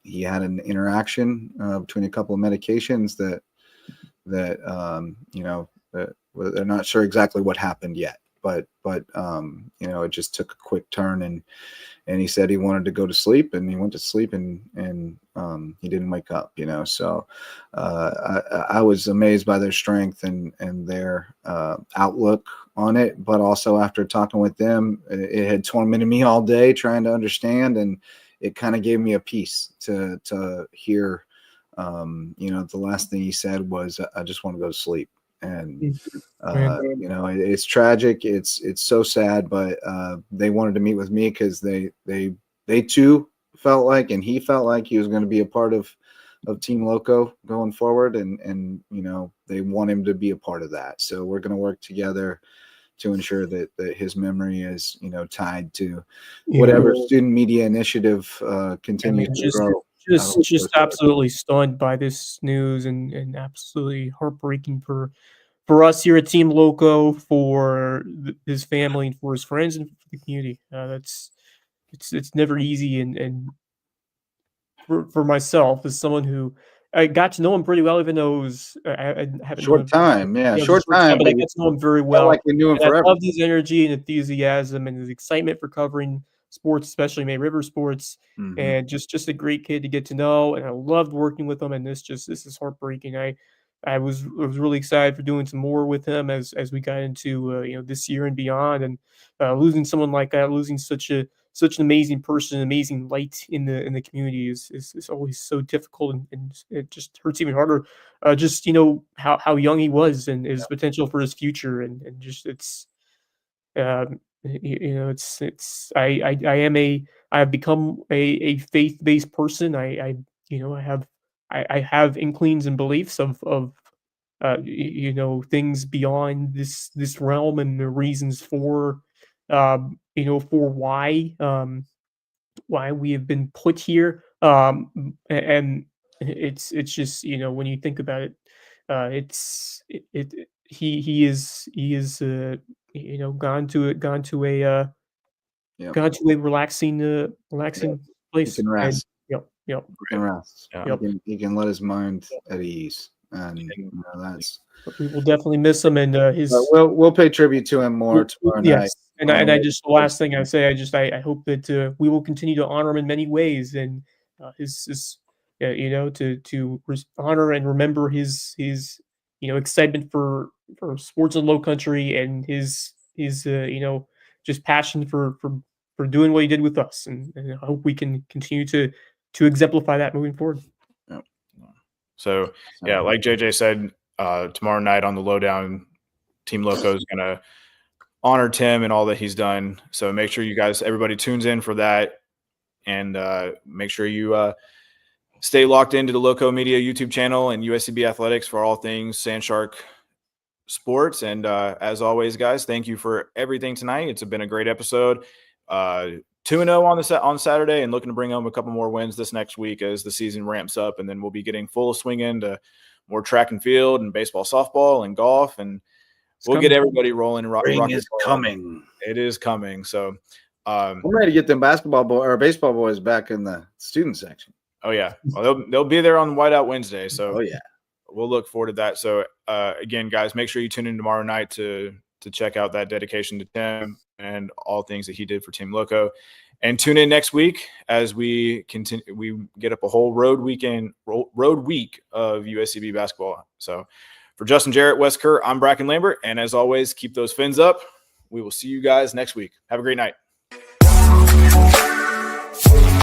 [SPEAKER 2] He had an interaction between a couple of medications that they're not sure exactly what happened yet, but it just took a quick turn, and he said he wanted to go to sleep, and he went to sleep, and he didn't wake up, so I was amazed by their strength and their outlook on it. But also, after talking with them, it had tormented me all day trying to understand, and it kind of gave me a peace to hear. The last thing he said was, I just want to go to sleep. And it's tragic. It's so sad, but they wanted to meet with me because they too felt like, and he felt like, he was going to be a part of Team Loco going forward, and they want him to be a part of that. So we're going to work together to ensure that his memory is tied to whatever student media initiative continues to grow.
[SPEAKER 3] Just absolutely stunned by this news, and absolutely heartbreaking for us here at Team Loco, for his family, and for his friends, and for the community. It's never easy, and for myself, as someone who I got to know him pretty well, even though it was I haven't known him
[SPEAKER 2] short time,
[SPEAKER 3] but I got to know him very well.
[SPEAKER 2] Like we knew him
[SPEAKER 3] And
[SPEAKER 2] forever.
[SPEAKER 3] I loved his energy and enthusiasm and his excitement for covering sports, especially May River sports, and just a great kid to get to know. And I loved working with him. And this is heartbreaking. I was really excited for doing some more with him as we got into this year and beyond. And losing someone like that, losing such an amazing person, amazing light in the community is always so difficult, and it just hurts even harder. Just how young he was, and his potential for his future, and just it's I have become a faith-based person. I have inklings and beliefs of things beyond this realm, and the reasons for for why we have been put here. And it's just, when you think about it, he is gone to a relaxing place.
[SPEAKER 2] He can rest.
[SPEAKER 3] Yep.
[SPEAKER 2] He can rest.
[SPEAKER 1] Yeah.
[SPEAKER 2] He can let his mind at ease, and that's.
[SPEAKER 3] But we will definitely miss him, and his.
[SPEAKER 2] We'll pay tribute to him more tomorrow night.
[SPEAKER 3] Yes, and I just, the last thing I say, I hope that we will continue to honor him in many ways, and his to honor and remember his excitement for sports in Low Country, and his just passion for doing what he did with us, and I hope we can continue to exemplify that moving forward.
[SPEAKER 1] So yeah, like JJ said, tomorrow night on the Lowdown, Team Loco is gonna honor Tim and all that he's done. So make sure you guys, everybody tunes in for that, and make sure you stay locked into the Loco Media YouTube channel and USCB Athletics for all things Sandshark sports. And as always, guys, thank you for everything tonight. It's been a great episode. 2-0 on Saturday, and looking to bring home a couple more wins this next week as the season ramps up, and then we'll be getting full swing into more track and field and baseball, softball, and golf, and we'll get everybody rolling.
[SPEAKER 2] Spring is coming.
[SPEAKER 1] It is coming. So
[SPEAKER 2] I'm ready to get them baseball boys back in the student section.
[SPEAKER 1] Oh yeah, well, they'll be there on Whiteout Wednesday. So we'll look forward to that. So again, guys, make sure you tune in tomorrow night to check out that dedication to Tim and all things that he did for Team Loco. And tune in next week as we continue. We get up a whole road week of USCB basketball. So for Justin Jarrett, Wes Kerr, I'm Bracken Lambert. And as always, keep those fins up. We will see you guys next week. Have a great night.